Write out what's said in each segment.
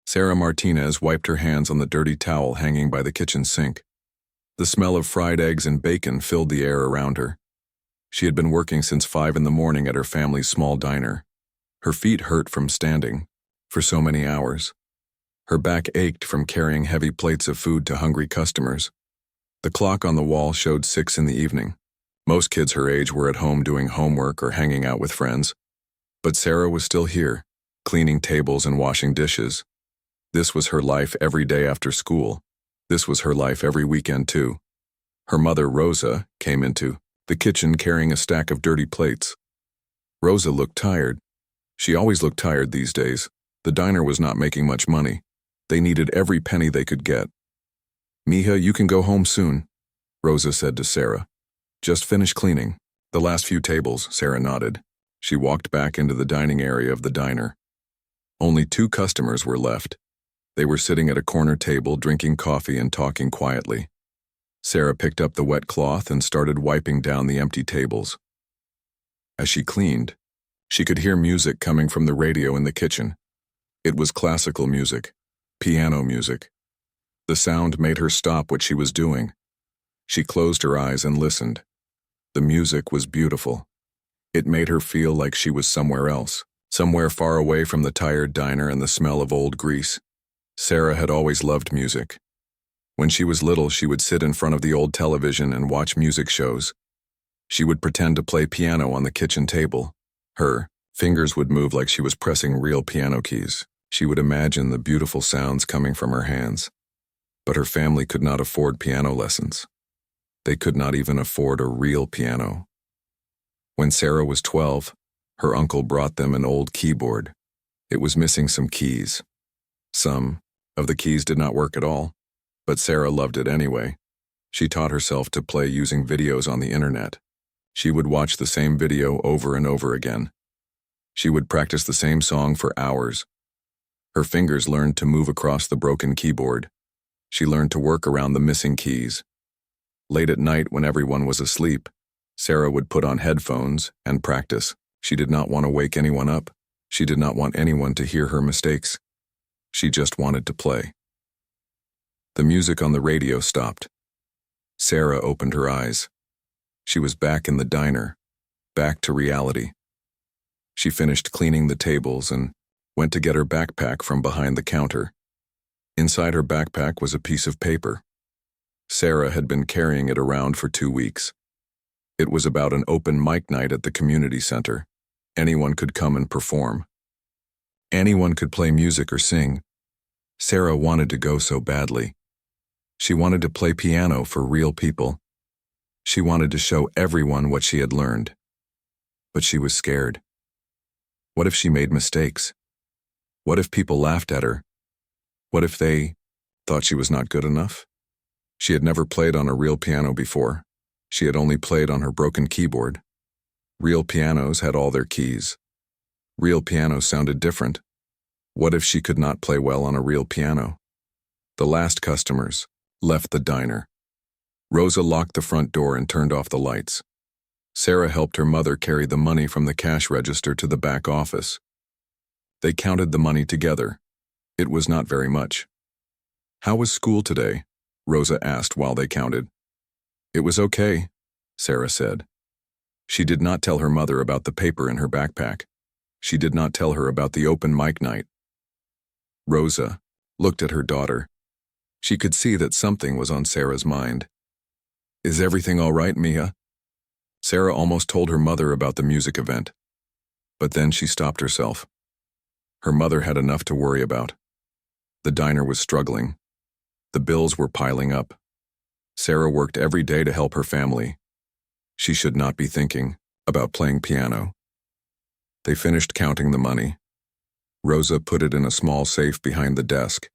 Sarah Martinez wiped her hands on the dirty towel hanging by the kitchen sink. The smell of fried eggs and bacon filled the air around her. She had been working since 5 in the morning at her family's small diner. Her feet hurt from standing for so many hours. Her back ached from carrying heavy plates of food to hungry customers. The clock on the wall showed 6 in the evening. Most kids her age were at home doing homework or hanging out with friends. But Sarah was still here, cleaning tables and washing dishes. This was her life every day after school. This was her life every weekend too. Her mother, Rosa, came into the kitchen carrying a stack of dirty plates. Rosa looked tired. She always looked tired these days. The diner was not making much money. They needed every penny they could get. "Mija, you can go home soon," Rosa said to Sarah. "Just finish cleaning the last few tables." Sarah nodded. She walked back into the dining area of the diner. Only 2 customers were left. They were sitting at a corner table drinking coffee and talking quietly. Sarah picked up the wet cloth and started wiping down the empty tables. As she cleaned, she could hear music coming from the radio in the kitchen. It was classical music, piano music. The sound made her stop what she was doing. She closed her eyes and listened. The music was beautiful. It made her feel like she was somewhere else, somewhere far away from the tired diner and the smell of old grease. Sarah had always loved music. When she was little, she would sit in front of the old television and watch music shows. She would pretend to play piano on the kitchen table. Her fingers would move like she was pressing real piano keys. She would imagine the beautiful sounds coming from her hands. But her family could not afford piano lessons. They could not even afford a real piano. When Sarah was 12, her uncle brought them an old keyboard. It was missing some keys. Some of the keys did not work at all, but Sarah loved it anyway. She taught herself to play using videos on the internet. She would watch the same video over and over again. She would practice the same song for hours. Her fingers learned to move across the broken keyboard. She learned to work around the missing keys. Late at night, when everyone was asleep, Sarah would put on headphones and practice. She did not want to wake anyone up. She did not want anyone to hear her mistakes. She just wanted to play. The music on the radio stopped. Sarah opened her eyes. She was back in the diner, back to reality. She finished cleaning the tables and went to get her backpack from behind the counter. Inside her backpack was a piece of paper. Sarah had been carrying it around for 2 weeks. It was about an open mic night at the community center. Anyone could come and perform. Anyone could play music or sing. Sarah wanted to go so badly. She wanted to play piano for real people. She wanted to show everyone what she had learned. But she was scared. What if she made mistakes? What if people laughed at her? What if they thought she was not good enough? She had never played on a real piano before. She had only played on her broken keyboard. Real pianos had all their keys. Real pianos sounded different. What if she could not play well on a real piano? The last customers left the diner. Rosa locked the front door and turned off the lights. Sarah helped her mother carry the money from the cash register to the back office. They counted the money together. It was not very much. "How was school today?" Rosa asked while they counted. "It was okay," Sarah said. She did not tell her mother about the paper in her backpack. She did not tell her about the open mic night. Rosa looked at her daughter. She could see that something was on Sarah's mind. "Is everything all right, Mija?" Sarah almost told her mother about the music event. But then she stopped herself. Her mother had enough to worry about. The diner was struggling. The bills were piling up. Sarah worked every day to help her family. She should not be thinking about playing piano. They finished counting the money. Rosa put it in a small safe behind the desk.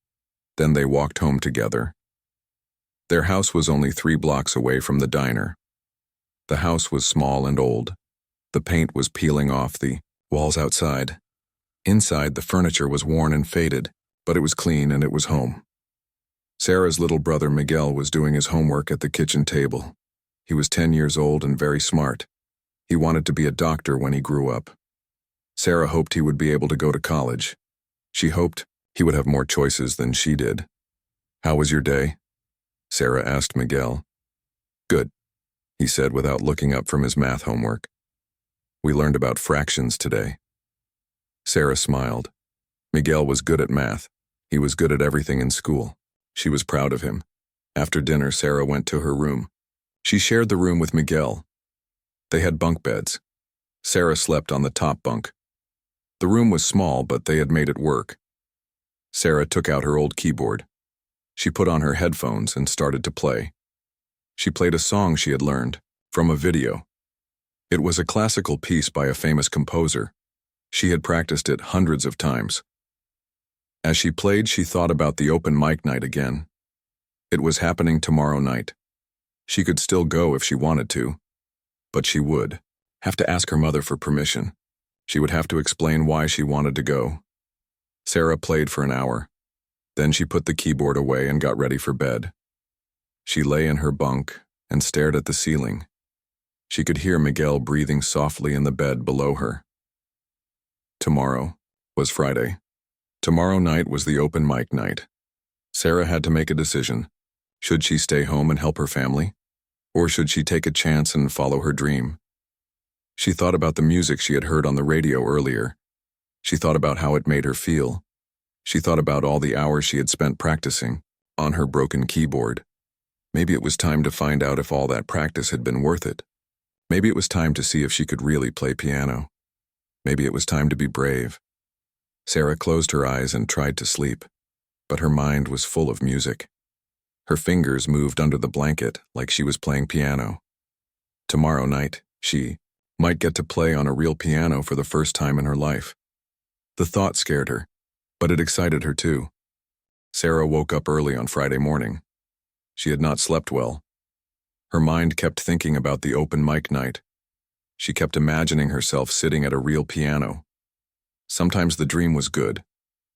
Then they walked home together. Their house was only 3 blocks away from the diner. The house was small and old. The paint was peeling off the walls outside. Inside, the furniture was worn and faded, but it was clean and it was home. Sarah's little brother Miguel was doing his homework at the kitchen table. He was 10 years old and very smart. He wanted to be a doctor when he grew up. Sarah hoped he would be able to go to college. She hoped He would have more choices than she did. "How was your day?" Sarah asked Miguel. "Good," he said without looking up from his math homework. "We learned about fractions today." Sarah smiled. Miguel was good at math. He was good at everything in school. She was proud of him. After dinner, Sarah went to her room. She shared the room with Miguel. They had bunk beds. Sarah slept on the top bunk. The room was small, but they had made it work. Sarah took out her old keyboard. She put on her headphones and started to play. She played a song she had learned from a video. It was a classical piece by a famous composer. She had practiced it hundreds of times. As she played, she thought about the open mic night again. It was happening tomorrow night. She could still go if she wanted to, but she would have to ask her mother for permission. She would have to explain why she wanted to go. Sarah played for an hour. Then she put the keyboard away and got ready for bed. She lay in her bunk and stared at the ceiling. She could hear Miguel breathing softly in the bed below her. Tomorrow was Friday. Tomorrow night was the open mic night. Sarah had to make a decision. Should she stay home and help her family? Or should she take a chance and follow her dream? She thought about the music she had heard on the radio earlier. She thought about how it made her feel. She thought about all the hours she had spent practicing on her broken keyboard. Maybe it was time to find out if all that practice had been worth it. Maybe it was time to see if she could really play piano. Maybe it was time to be brave. Sarah closed her eyes and tried to sleep, but her mind was full of music. Her fingers moved under the blanket like she was playing piano. Tomorrow night, she might get to play on a real piano for the first time in her life. The thought scared her, but it excited her too. Sarah woke up early on Friday morning. She had not slept well. Her mind kept thinking about the open mic night. She kept imagining herself sitting at a real piano. Sometimes the dream was good.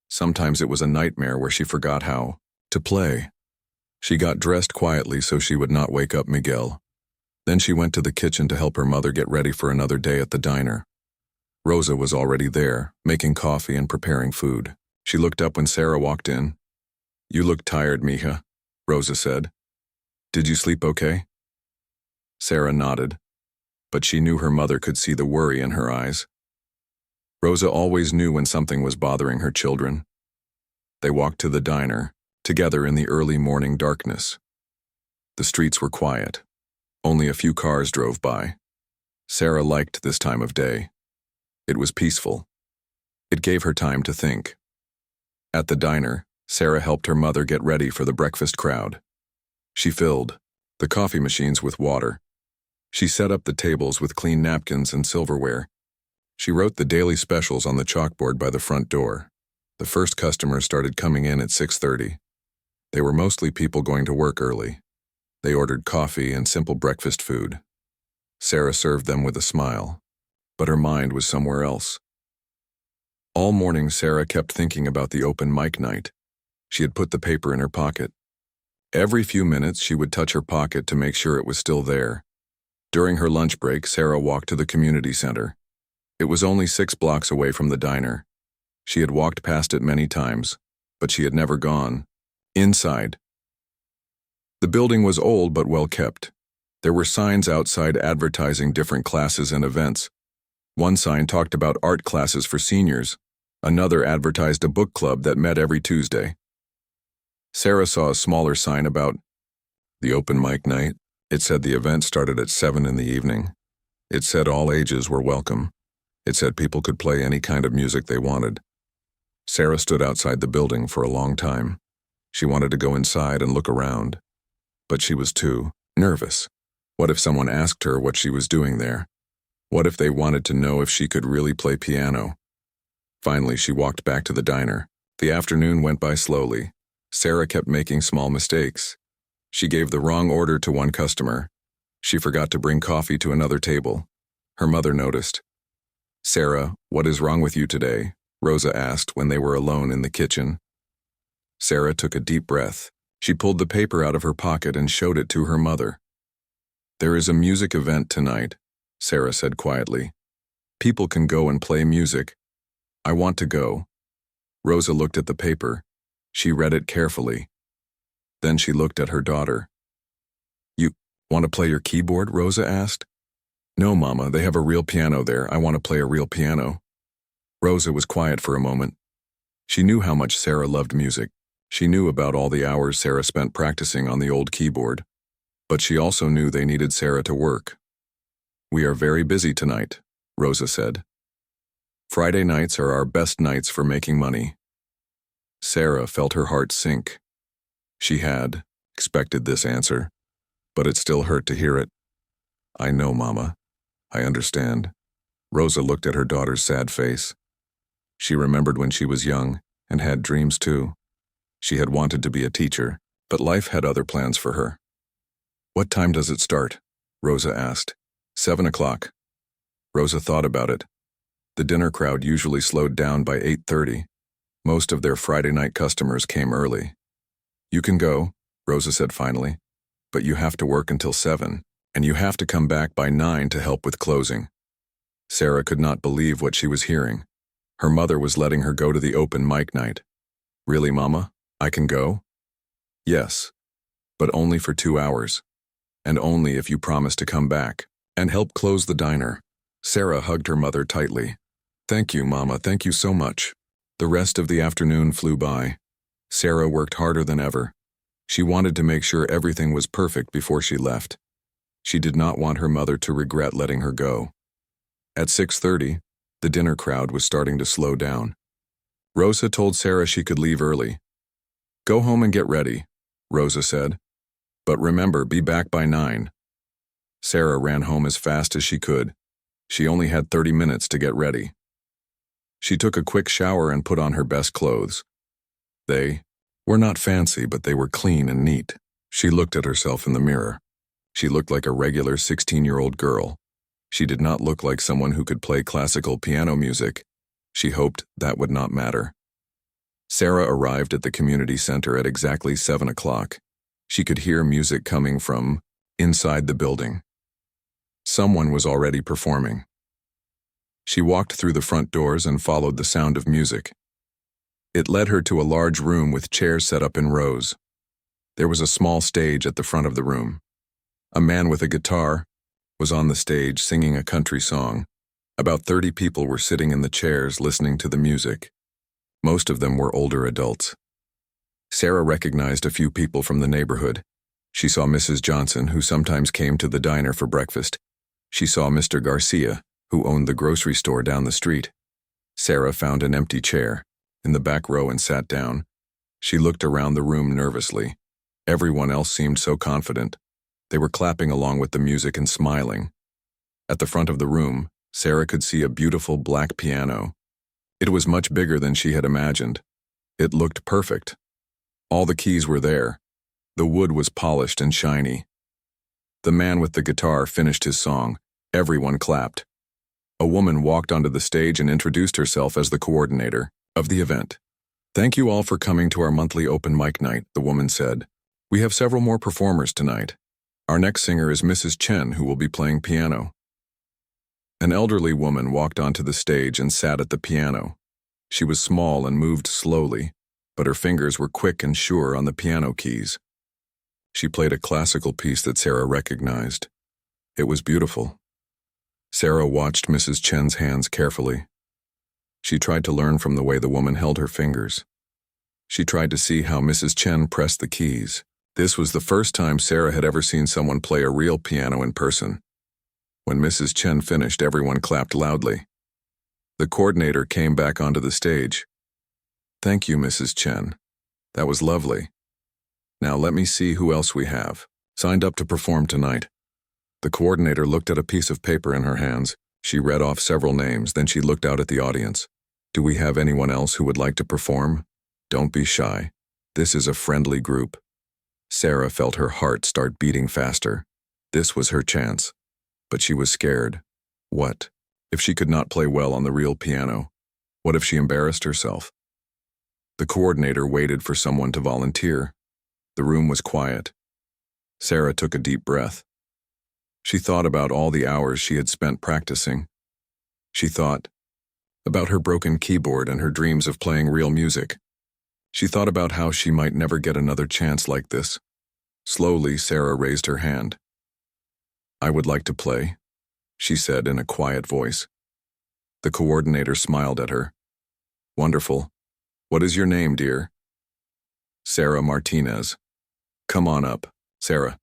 Sometimes it was a nightmare where she forgot how to play. She got dressed quietly so she would not wake up Miguel. Then she went to the kitchen to help her mother get ready for another day at the diner. Rosa was already there, making coffee and preparing food. She looked up when Sarah walked in. "You look tired, mija," Rosa said. "Did you sleep okay?" Sarah nodded, but she knew her mother could see the worry in her eyes. Rosa always knew when something was bothering her children. They walked to the diner, together in the early morning darkness. The streets were quiet. Only a few cars drove by. Sarah liked this time of day. It was peaceful. It gave her time to think. At the diner, Sarah helped her mother get ready for the breakfast crowd. She filled the coffee machines with water. She set up the tables with clean napkins and silverware. She wrote the daily specials on the chalkboard by the front door. The first customers started coming in at 6:30. They were mostly people going to work early. They ordered coffee and simple breakfast food. Sarah served them with a smile, but her mind was somewhere else. All morning, Sarah kept thinking about the open mic night. She had put the paper in her pocket. Every few minutes, she would touch her pocket to make sure it was still there. During her lunch break, Sarah walked to the community center. It was only 6 blocks away from the diner. She had walked past it many times, but she had never gone inside. The building was old but well kept. There were signs outside advertising different classes and events. One sign talked about art classes for seniors. Another advertised a book club that met every Tuesday. Sarah saw a smaller sign about the open mic night. It said the event started at 7 in the evening. It said all ages were welcome. It said people could play any kind of music they wanted. Sarah stood outside the building for a long time. She wanted to go inside and look around, but she was too nervous. What if someone asked her what she was doing there? What if they wanted to know if she could really play piano? Finally, she walked back to the diner. The afternoon went by slowly. Sarah kept making small mistakes. She gave the wrong order to one customer. She forgot to bring coffee to another table. Her mother noticed. "Sarah, what is wrong with you today?" Rosa asked when they were alone in the kitchen. Sarah took a deep breath. She pulled the paper out of her pocket and showed it to her mother. "There is a music event tonight," Sarah said quietly. "People can go and play music. I want to go." Rosa looked at the paper. She read it carefully. Then she looked at her daughter. You want to play your keyboard? Rosa asked. No, Mama, they have a real piano there. I want to play a real piano. Rosa was quiet for a moment. She knew how much Sarah loved music. She knew about all the hours Sarah spent practicing on the old keyboard. But she also knew they needed Sarah to work. We are very busy tonight, Rosa said. Friday nights are our best nights for making money. Sarah felt her heart sink. She had expected this answer, but it still hurt to hear it. I know, Mama. I understand. Rosa looked at her daughter's sad face. She remembered when she was young and had dreams too. She had wanted to be a teacher, but life had other plans for her. What time does it start? Rosa asked. 7 o'clock. Rosa thought about it. The dinner crowd usually slowed down by 8:30. Most of their Friday night customers came early. You can go, Rosa said finally, but you have to work until 7, and you have to come back by 9 to help with closing. Sarah could not believe what she was hearing. Her mother was letting her go to the open mic night. Really, Mama? I can go? Yes, but only for 2 hours, and only if you promise to come back and help close the diner. Sarah hugged her mother tightly. Thank you, Mama, thank you so much. The rest of the afternoon flew by. Sarah worked harder than ever. She wanted to make sure everything was perfect before she left. She did not want her mother to regret letting her go. At 6:30, the dinner crowd was starting to slow down. Rosa told Sarah she could leave early. Go home and get ready, Rosa said. But remember, be back by 9. Sarah ran home as fast as she could. She only had 30 minutes to get ready. She took a quick shower and put on her best clothes. They were not fancy, but they were clean and neat. She looked at herself in the mirror. She looked like a regular 16-year-old girl. She did not look like someone who could play classical piano music. She hoped that would not matter. Sarah arrived at the community center at exactly 7 o'clock. She could hear music coming from inside the building. Someone was already performing. She walked through the front doors and followed the sound of music. It led her to a large room with chairs set up in rows. There was a small stage at the front of the room. A man with a guitar was on the stage singing a country song. About 30 people were sitting in the chairs listening to the music. Most of them were older adults. Sarah recognized a few people from the neighborhood. She saw Mrs. Johnson, who sometimes came to the diner for breakfast. She saw Mr. Garcia, who owned the grocery store down the street. Sarah found an empty chair in the back row and sat down. She looked around the room nervously. Everyone else seemed so confident. They were clapping along with the music and smiling. At the front of the room, Sarah could see a beautiful black piano. It was much bigger than she had imagined. It looked perfect. All the keys were there. The wood was polished and shiny. The man with the guitar finished his song. Everyone clapped. A woman walked onto the stage and introduced herself as the coordinator of the event. Thank you all for coming to our monthly open mic night, the woman said. We have several more performers tonight. Our next singer is Mrs. Chen, who will be playing piano. An elderly woman walked onto the stage and sat at the piano. She was small and moved slowly, but her fingers were quick and sure on the piano keys. She played a classical piece that Sarah recognized. It was beautiful. Sarah watched Mrs. Chen's hands carefully. She tried to learn from the way the woman held her fingers. She tried to see how Mrs. Chen pressed the keys. This was the first time Sarah had ever seen someone play a real piano in person. When Mrs. Chen finished, everyone clapped loudly. The coordinator came back onto the stage. Thank you, Mrs. Chen. That was lovely. Now let me see who else we have signed up to perform tonight. The coordinator looked at a piece of paper in her hands. She read off several names, then she looked out at the audience. Do we have anyone else who would like to perform? Don't be shy. This is a friendly group. Sarah felt her heart start beating faster. This was her chance. But she was scared. What if she could not play well on the real piano? What if she embarrassed herself? The coordinator waited for someone to volunteer. The room was quiet. Sarah took a deep breath. She thought about all the hours she had spent practicing. She thought about her broken keyboard and her dreams of playing real music. She thought about how she might never get another chance like this. Slowly, Sarah raised her hand. "I would like to play," she said in a quiet voice. The coordinator smiled at her. "Wonderful. What is your name, dear?" "Sarah Martinez." "Come on up, Sarah.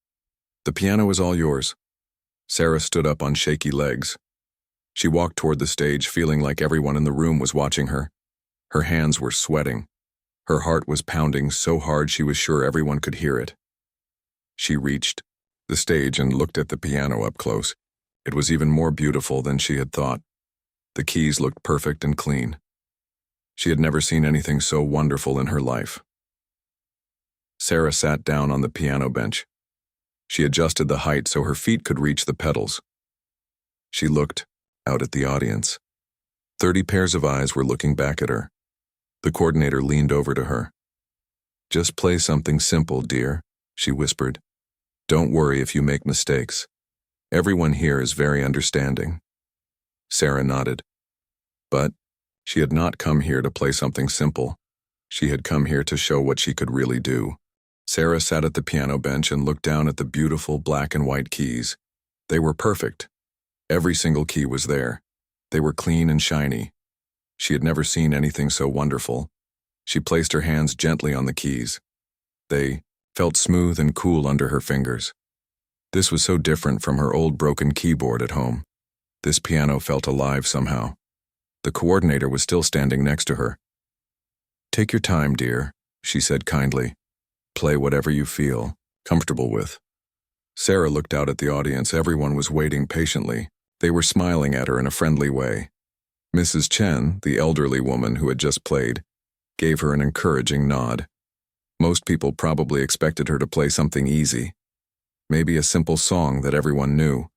The piano is all yours." Sarah stood up on shaky legs. She walked toward the stage, feeling like everyone in the room was watching her. Her hands were sweating. Her heart was pounding so hard she was sure everyone could hear it. She reached the stage and looked at the piano up close. It was even more beautiful than she had thought. The keys looked perfect and clean. She had never seen anything so wonderful in her life. Sarah sat down on the piano bench. She adjusted the height so her feet could reach the pedals. She looked out at the audience. 30 pairs of eyes were looking back at her. The coordinator leaned over to her. "Just play something simple, dear," she whispered. "Don't worry if you make mistakes. Everyone here is very understanding." Sarah nodded. But she had not come here to play something simple. She had come here to show what she could really do. Sarah sat at the piano bench and looked down at the beautiful black and white keys. They were perfect. Every single key was there. They were clean and shiny. She had never seen anything so wonderful. She placed her hands gently on the keys. They felt smooth and cool under her fingers. This was so different from her old broken keyboard at home. This piano felt alive somehow. The coordinator was still standing next to her. "Take your time, dear," she said kindly. "Play whatever you feel comfortable with." Sarah looked out at the audience. Everyone was waiting patiently. They were smiling at her in a friendly way. Mrs. Chen, the elderly woman who had just played, gave her an encouraging nod. Most people probably expected her to play something easy. Maybe a simple song that everyone knew.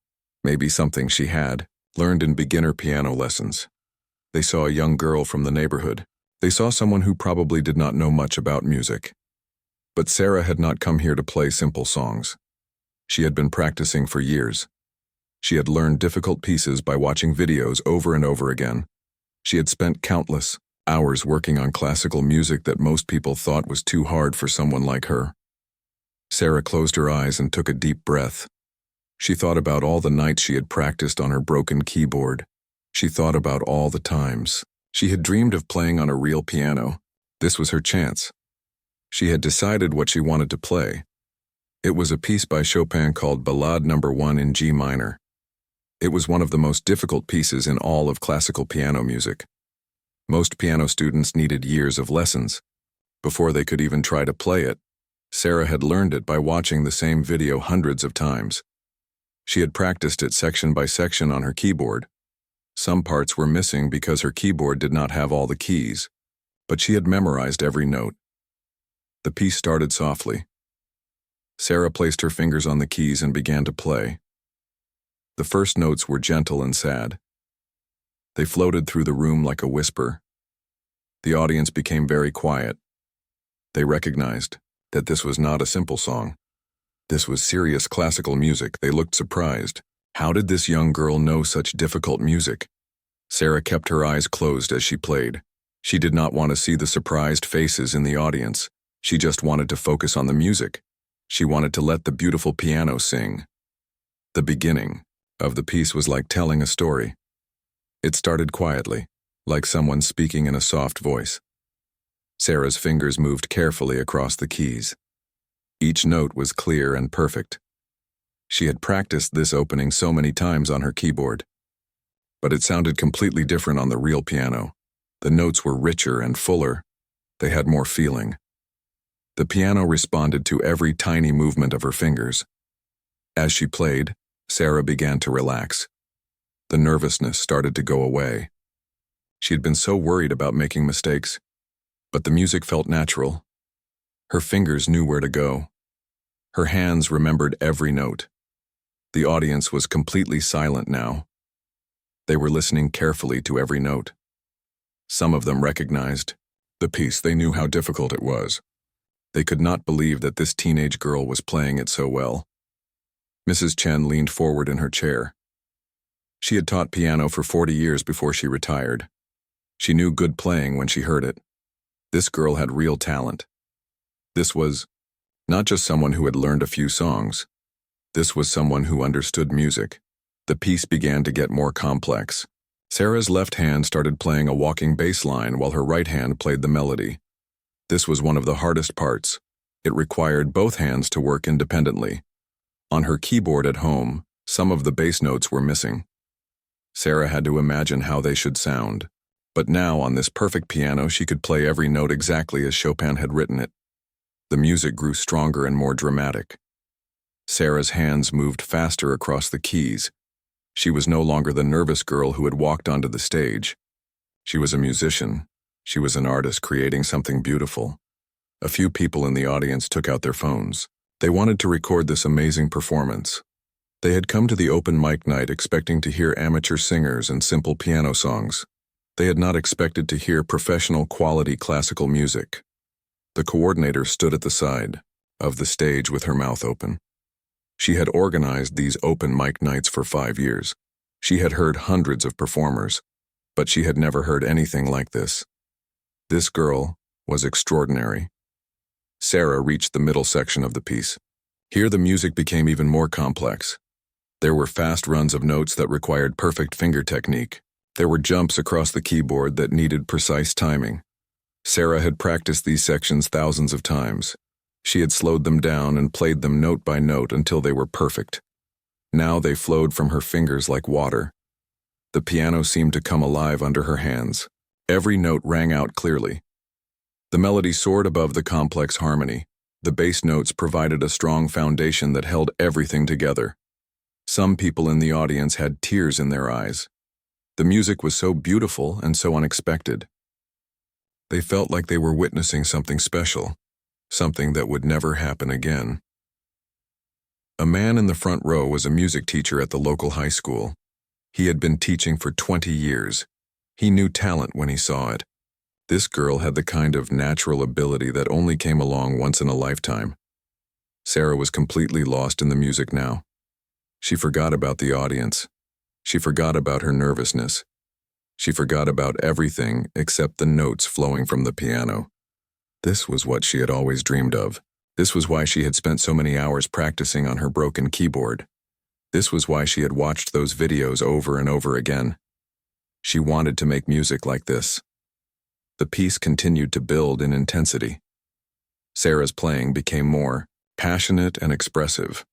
Maybe something she had learned in beginner piano lessons. They saw a young girl from the neighborhood. They saw someone who probably did not know much about music. But Sarah had not come here to play simple songs. She had been practicing for years. She had learned difficult pieces by watching videos over and over again. She had spent countless hours working on classical music that most people thought was too hard for someone like her. Sarah closed her eyes and took a deep breath. She thought about all the nights she had practiced on her broken keyboard. She thought about all the times she had dreamed of playing on a real piano. This was her chance. She had decided what she wanted to play. It was a piece by Chopin called Ballade No. 1 in G minor. It was one of the most difficult pieces in all of classical piano music. Most piano students needed years of lessons before they could even try to play it. Sarah had learned it by watching the same video hundreds of times. She had practiced it section by section on her keyboard. Some parts were missing because her keyboard did not have all the keys, but she had memorized every note. The piece started softly. Sarah placed her fingers on the keys and began to play. The first notes were gentle and sad. They floated through the room like a whisper. The audience became very quiet. They recognized that this was not a simple song. This was serious classical music. They looked surprised. How did this young girl know such difficult music? Sarah kept her eyes closed as she played. She did not want to see the surprised faces in the audience. She just wanted to focus on the music. She wanted to let the beautiful piano sing. The beginning of the piece was like telling a story. It started quietly, like someone speaking in a soft voice. Sarah's fingers moved carefully across the keys. Each note was clear and perfect. She had practiced this opening so many times on her keyboard. But it sounded completely different on the real piano. The notes were richer and fuller. They had more feeling. The piano responded to every tiny movement of her fingers. As she played, Sarah began to relax. The nervousness started to go away. She had been so worried about making mistakes, but the music felt natural. Her fingers knew where to go. Her hands remembered every note. The audience was completely silent now. They were listening carefully to every note. Some of them recognized the piece. They knew how difficult it was. They could not believe that this teenage girl was playing it so well. Mrs. Chen leaned forward in her chair. She had taught piano for 40 years before she retired. She knew good playing when she heard it. This girl had real talent. This was not just someone who had learned a few songs. This was someone who understood music. The piece began to get more complex. Sarah's left hand started playing a walking bass line while her right hand played the melody. This was one of the hardest parts. It required both hands to work independently. On her keyboard at home, some of the bass notes were missing. Sarah had to imagine how they should sound. But now, on this perfect piano, she could play every note exactly as Chopin had written it. The music grew stronger and more dramatic. Sarah's hands moved faster across the keys. She was no longer the nervous girl who had walked onto the stage. She was a musician. She was an artist creating something beautiful. A few people in the audience took out their phones. They wanted to record this amazing performance. They had come to the open mic night expecting to hear amateur singers and simple piano songs. They had not expected to hear professional quality classical music. The coordinator stood at the side of the stage with her mouth open. She had organized these open mic nights for 5 years. She had heard hundreds of performers, but she had never heard anything like this. This girl was extraordinary. Sarah reached the middle section of the piece. Here the music became even more complex. There were fast runs of notes that required perfect finger technique. There were jumps across the keyboard that needed precise timing. Sarah had practiced these sections thousands of times. She had slowed them down and played them note by note until they were perfect. Now they flowed from her fingers like water. The piano seemed to come alive under her hands. Every note rang out clearly. The melody soared above the complex harmony. The bass notes provided a strong foundation that held everything together. Some people in the audience had tears in their eyes. The music was so beautiful and so unexpected. They felt like they were witnessing something special, something that would never happen again. A man in the front row was a music teacher at the local high school. He had been teaching for 20 years. He knew talent when he saw it. This girl had the kind of natural ability that only came along once in a lifetime. Sarah was completely lost in the music now. She forgot about the audience. She forgot about her nervousness. She forgot about everything except the notes flowing from the piano. This was what she had always dreamed of. This was why she had spent so many hours practicing on her broken keyboard. This was why she had watched those videos over and over again. She wanted to make music like this. The piece continued to build in intensity. Sarah's playing became more passionate and expressive.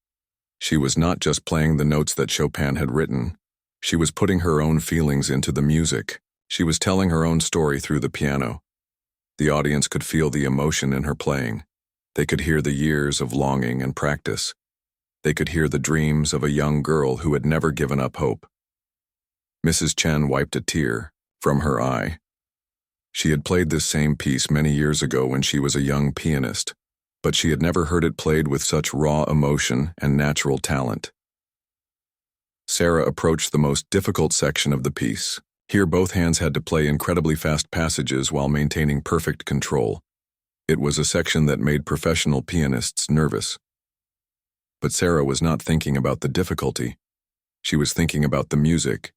She was not just playing the notes that Chopin had written. She was putting her own feelings into the music. She was telling her own story through the piano. The audience could feel the emotion in her playing. They could hear the years of longing and practice. They could hear the dreams of a young girl who had never given up hope. Mrs. Chen wiped a tear from her eye. She had played this same piece many years ago when she was a young pianist, but she had never heard it played with such raw emotion and natural talent. Sarah approached the most difficult section of the piece. Here both hands had to play incredibly fast passages while maintaining perfect control. It was a section that made professional pianists nervous. But Sarah was not thinking about the difficulty. She was thinking about the music.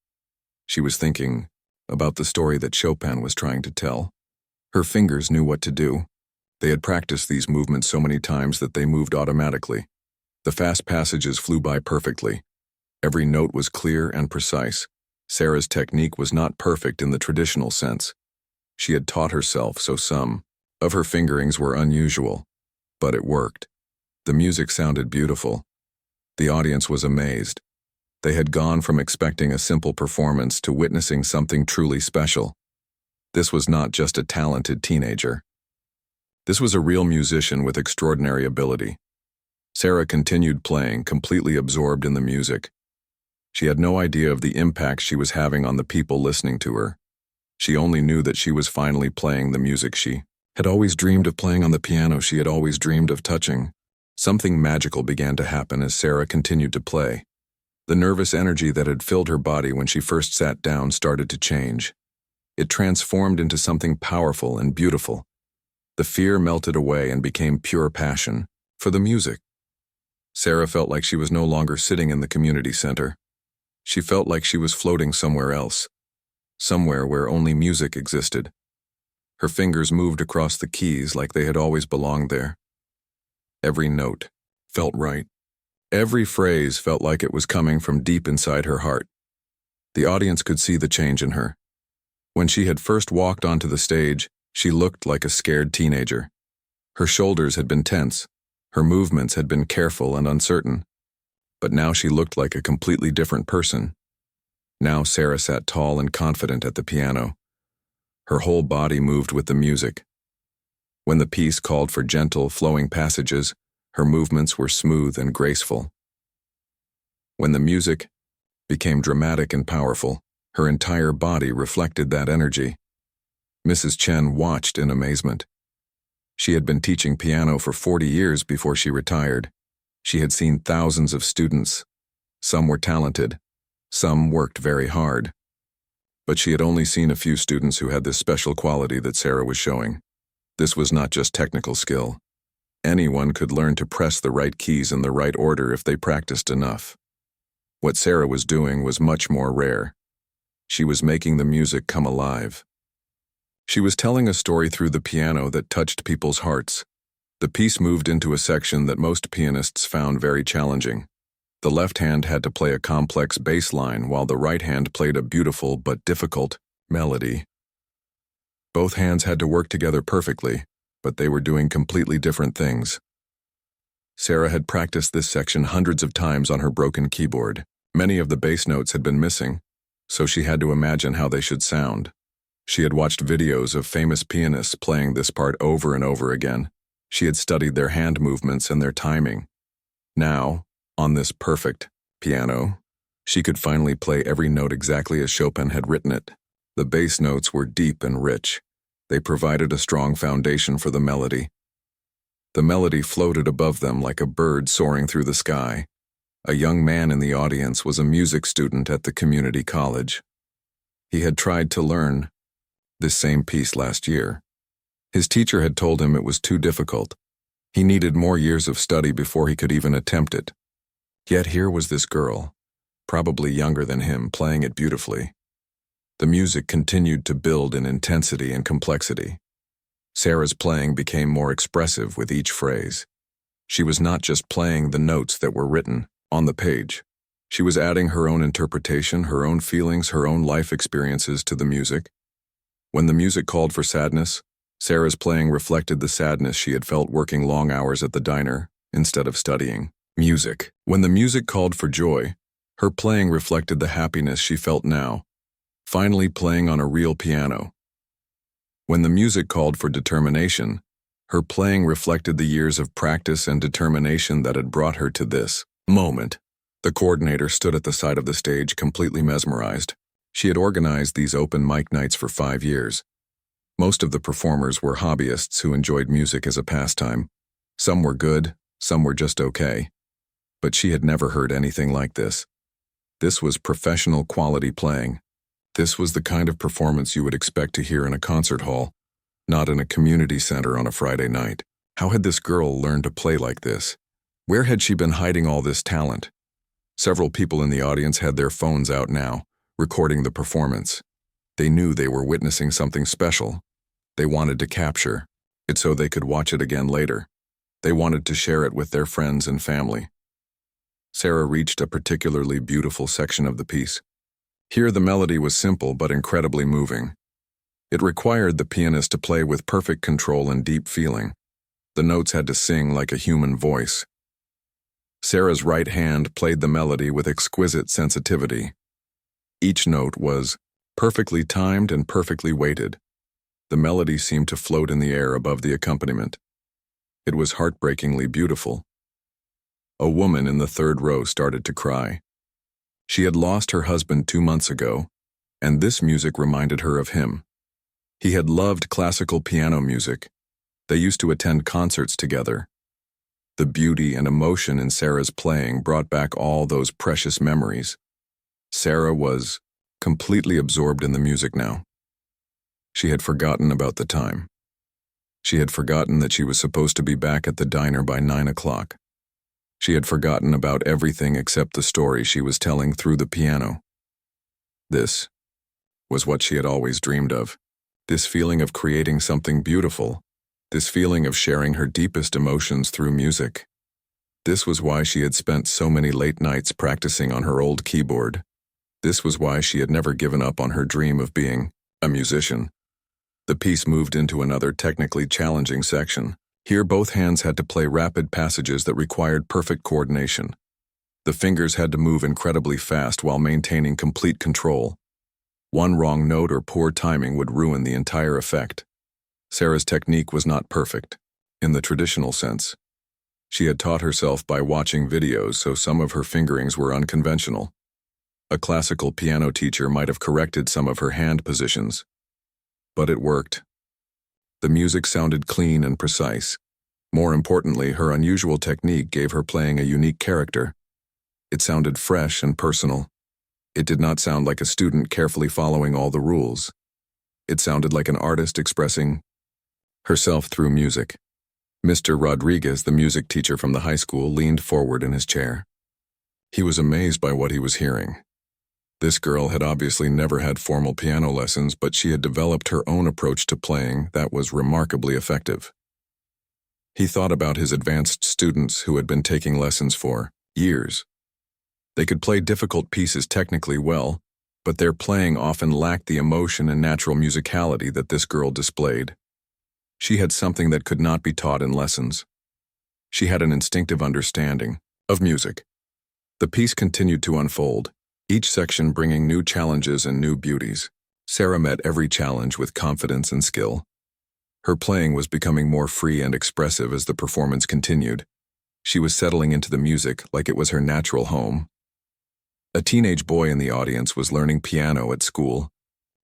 She was thinking about the story that Chopin was trying to tell. Her fingers knew what to do. They had practiced these movements so many times that they moved automatically. The fast passages flew by perfectly. Every note was clear and precise. Sarah's technique was not perfect in the traditional sense. She had taught herself, so some of her fingerings were unusual. But it worked. The music sounded beautiful. The audience was amazed. They had gone from expecting a simple performance to witnessing something truly special. This was not just a talented teenager. This was a real musician with extraordinary ability. Sarah continued playing, completely absorbed in the music. She had no idea of the impact she was having on the people listening to her. She only knew that she was finally playing the music she had always dreamed of playing on the piano she had always dreamed of touching. Something magical began to happen as Sarah continued to play. The nervous energy that had filled her body when she first sat down started to change. It transformed into something powerful and beautiful. The fear melted away and became pure passion for the music. Sarah felt like she was no longer sitting in the community center. She felt like she was floating somewhere else. somewhere where only music existed. Her fingers moved across the keys like they had always belonged there. Every note felt right. Every phrase felt like it was coming from deep inside her heart. The audience could see the change in her. When she had first walked onto the stage, she looked like a scared teenager. Her shoulders had been tense. Her movements had been careful and uncertain. But now she looked like a completely different person. Now Sarah sat tall and confident at the piano. Her whole body moved with the music. When the piece called for gentle, flowing passages, her movements were smooth and graceful. When the music became dramatic and powerful, her entire body reflected that energy. Mrs. Chen watched in amazement. She had been teaching piano for 40 years before she retired. She had seen thousands of students. Some were talented, some worked very hard. But she had only seen a few students who had this special quality that Sarah was showing. This was not just technical skill. Anyone could learn to press the right keys in the right order if they practiced enough. What Sarah was doing was much more rare. She was making the music come alive. She was telling a story through the piano that touched people's hearts. The piece moved into a section that most pianists found very challenging. The left hand had to play a complex bass line while the right hand played a beautiful but difficult melody. Both hands had to work together perfectly, but they were doing completely different things. Sarah had practiced this section hundreds of times on her broken keyboard. Many of the bass notes had been missing, so she had to imagine how they should sound. She had watched videos of famous pianists playing this part over and over again. She had studied their hand movements and their timing. Now, on this perfect piano, she could finally play every note exactly as Chopin had written it. The bass notes were deep and rich. They provided a strong foundation for the melody. The melody floated above them like a bird soaring through the sky. A young man in the audience was a music student at the community college. He had tried to learn this same piece last year. His teacher had told him it was too difficult. He needed more years of study before he could even attempt it. Yet here was this girl, probably younger than him, playing it beautifully. The music continued to build in intensity and complexity. Sarah's playing became more expressive with each phrase. She was not just playing the notes that were written on the page. She was adding her own interpretation, her own feelings, her own life experiences to the music. When the music called for sadness, Sarah's playing reflected the sadness she had felt working long hours at the diner instead of studying music. When the music called for joy, her playing reflected the happiness she felt now, finally playing on a real piano. When the music called for determination, her playing reflected the years of practice and determination that had brought her to this moment. The coordinator stood at the side of the stage, completely mesmerized. She had organized these open mic nights for 5 years. Most of the performers were hobbyists who enjoyed music as a pastime. Some were good, some were just okay. But she had never heard anything like this. This was professional quality playing. This was the kind of performance you would expect to hear in a concert hall, not in a community center on a Friday night. How had this girl learned to play like this? Where had she been hiding all this talent? Several people in the audience had their phones out now, recording the performance. They knew they were witnessing something special. They wanted to capture it so they could watch it again later. They wanted to share it with their friends and family. Sarah reached a particularly beautiful section of the piece. Here the melody was simple but incredibly moving. It required the pianist to play with perfect control and deep feeling. The notes had to sing like a human voice. Sarah's right hand played the melody with exquisite sensitivity. Each note was perfectly timed and perfectly weighted. The melody seemed to float in the air above the accompaniment. It was heartbreakingly beautiful. A woman in the third row started to cry. She had lost her husband 2 months ago, and this music reminded her of him. He had loved classical piano music. They used to attend concerts together. The beauty and emotion in Sarah's playing brought back all those precious memories. Sarah was completely absorbed in the music now. She had forgotten about the time. She had forgotten that she was supposed to be back at the diner by 9 o'clock. She had forgotten about everything except the story she was telling through the piano. This was what she had always dreamed of. This feeling of creating something beautiful, this feeling of sharing her deepest emotions through music. This was why she had spent so many late nights practicing on her old keyboard. This was why she had never given up on her dream of being a musician. The piece moved into another technically challenging section. Here both hands had to play rapid passages that required perfect coordination. The fingers had to move incredibly fast while maintaining complete control. One wrong note or poor timing would ruin the entire effect. Sarah's technique was not perfect, in the traditional sense. She had taught herself by watching videos, so some of her fingerings were unconventional. A classical piano teacher might have corrected some of her hand positions. But it worked. The music sounded clean and precise. More importantly, her unusual technique gave her playing a unique character. It sounded fresh and personal. It did not sound like a student carefully following all the rules. It sounded like an artist expressing herself through music. Mr. Rodriguez, the music teacher from the high school, leaned forward in his chair. He was amazed by what he was hearing. This girl had obviously never had formal piano lessons, but she had developed her own approach to playing that was remarkably effective. He thought about his advanced students who had been taking lessons for years. They could play difficult pieces technically well, but their playing often lacked the emotion and natural musicality that this girl displayed. She had something that could not be taught in lessons. She had an instinctive understanding of music. The piece continued to unfold, each section bringing new challenges and new beauties. Sarah met every challenge with confidence and skill. Her playing was becoming more free and expressive as the performance continued. She was settling into the music like it was her natural home. A teenage boy in the audience was learning piano at school.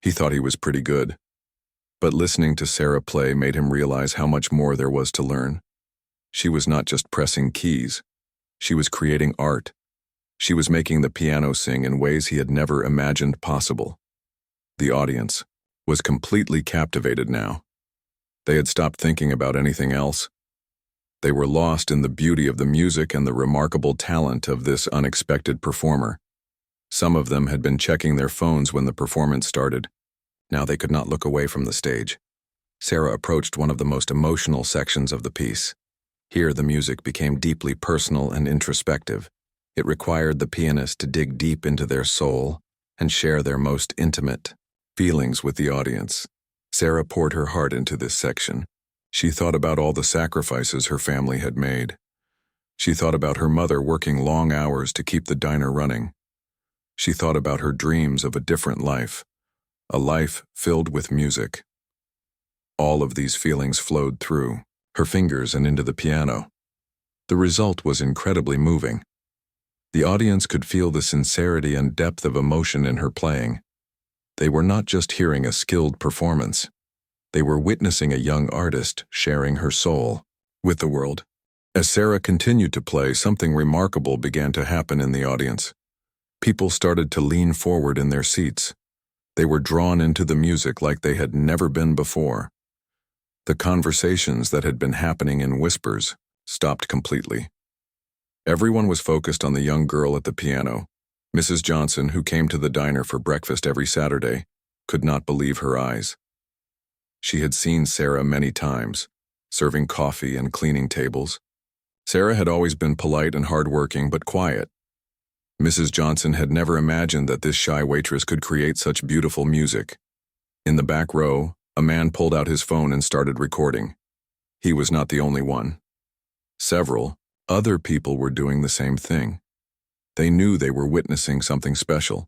He thought he was pretty good. But listening to Sarah play made him realize how much more there was to learn. She was not just pressing keys. She was creating art. She was making the piano sing in ways he had never imagined possible. The audience was completely captivated now. They had stopped thinking about anything else. They were lost in the beauty of the music and the remarkable talent of this unexpected performer. Some of them had been checking their phones when the performance started. Now they could not look away from the stage. Sarah approached one of the most emotional sections of the piece. Here the music became deeply personal and introspective. It required the pianist to dig deep into their soul and share their most intimate feelings with the audience. Sarah poured her heart into this section. She thought about all the sacrifices her family had made. She thought about her mother working long hours to keep the diner running. She thought about her dreams of a different life, a life filled with music. All of these feelings flowed through her fingers and into the piano. The result was incredibly moving. The audience could feel the sincerity and depth of emotion in her playing. They were not just hearing a skilled performance. They were witnessing a young artist sharing her soul with the world. As Sarah continued to play, something remarkable began to happen in the audience. People started to lean forward in their seats. They were drawn into the music like they had never been before. The conversations that had been happening in whispers stopped completely. Everyone was focused on the young girl at the piano. Mrs. Johnson, who came to the diner for breakfast every Saturday, could not believe her eyes. She had seen Sarah many times, serving coffee and cleaning tables. Sarah had always been polite and hardworking, but quiet. Mrs. Johnson had never imagined that this shy waitress could create such beautiful music. In the back row, a man pulled out his phone and started recording. He was not the only one. Several other people were doing the same thing. They knew they were witnessing something special.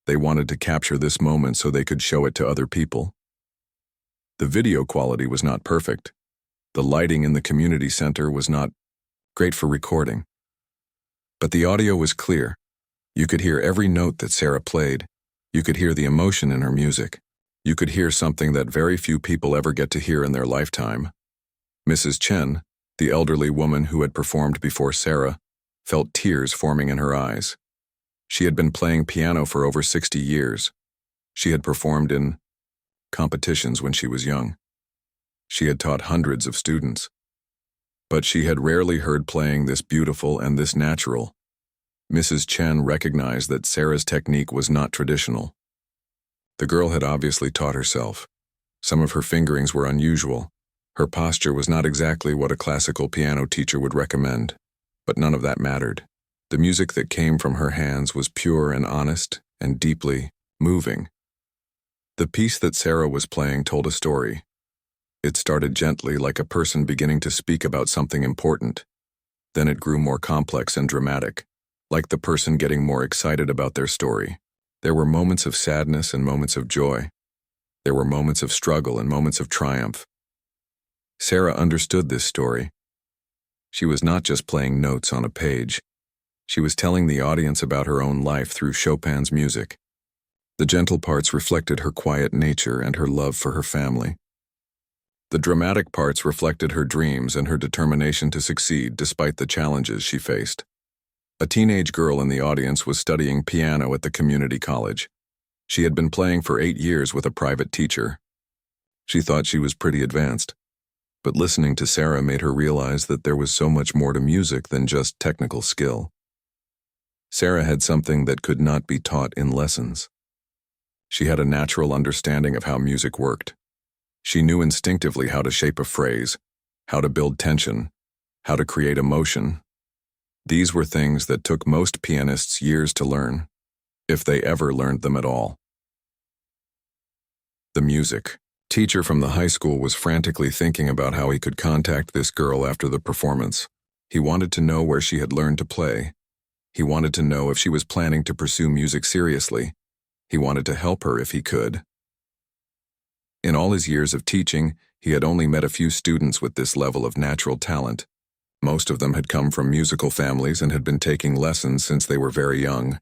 They wanted to capture this moment so they could show it to other people. The video quality was not perfect. The lighting in the community center was not great for recording. But the audio was clear. You could hear every note that Sarah played. You could hear the emotion in her music. You could hear something that very few people ever get to hear in their lifetime. Mrs. Chen, the elderly woman who had performed before Sarah, felt tears forming in her eyes. She had been playing piano for over 60 years. She had performed in competitions when she was young. She had taught hundreds of students. But she had rarely heard playing this beautiful and this natural. Mrs. Chen recognized that Sarah's technique was not traditional. The girl had obviously taught herself. Some of her fingerings were unusual. Her posture was not exactly what a classical piano teacher would recommend, but none of that mattered. The music that came from her hands was pure and honest and deeply moving. The piece that Sarah was playing told a story. It started gently, like a person beginning to speak about something important. Then it grew more complex and dramatic, like the person getting more excited about their story. There were moments of sadness and moments of joy. There were moments of struggle and moments of triumph. Sarah understood this story. She was not just playing notes on a page. She was telling the audience about her own life through Chopin's music. The gentle parts reflected her quiet nature and her love for her family. The dramatic parts reflected her dreams and her determination to succeed despite the challenges she faced. A teenage girl in the audience was studying piano at the community college. She had been playing for 8 years with a private teacher. She thought she was pretty advanced, but listening to Sarah made her realize that there was so much more to music than just technical skill. Sarah had something that could not be taught in lessons. She had a natural understanding of how music worked. She knew instinctively how to shape a phrase, how to build tension, how to create emotion. These were things that took most pianists years to learn, if they ever learned them at all. The music. Teacher from the high school was frantically thinking about how he could contact this girl after the performance. He wanted to know where she had learned to play. He wanted to know if she was planning to pursue music seriously. He wanted to help her if he could. In all his years of teaching, he had only met a few students with this level of natural talent. Most of them had come from musical families and had been taking lessons since they were very young.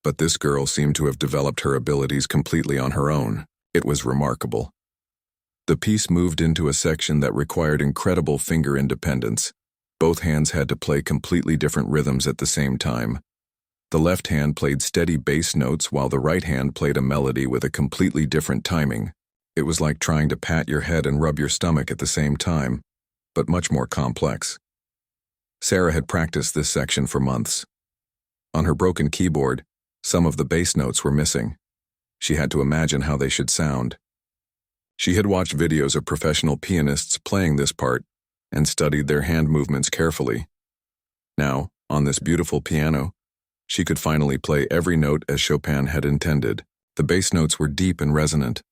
But this girl seemed to have developed her abilities completely on her own. It was remarkable. The piece moved into a section that required incredible finger independence. Both hands had to play completely different rhythms at the same time. The left hand played steady bass notes while the right hand played a melody with a completely different timing. It was like trying to pat your head and rub your stomach at the same time, but much more complex. Sarah had practiced this section for months. On her broken keyboard, some of the bass notes were missing. She had to imagine how they should sound. She had watched videos of professional pianists playing this part and studied their hand movements carefully. Now, on this beautiful piano, she could finally play every note as Chopin had intended. The bass notes were deep and resonant.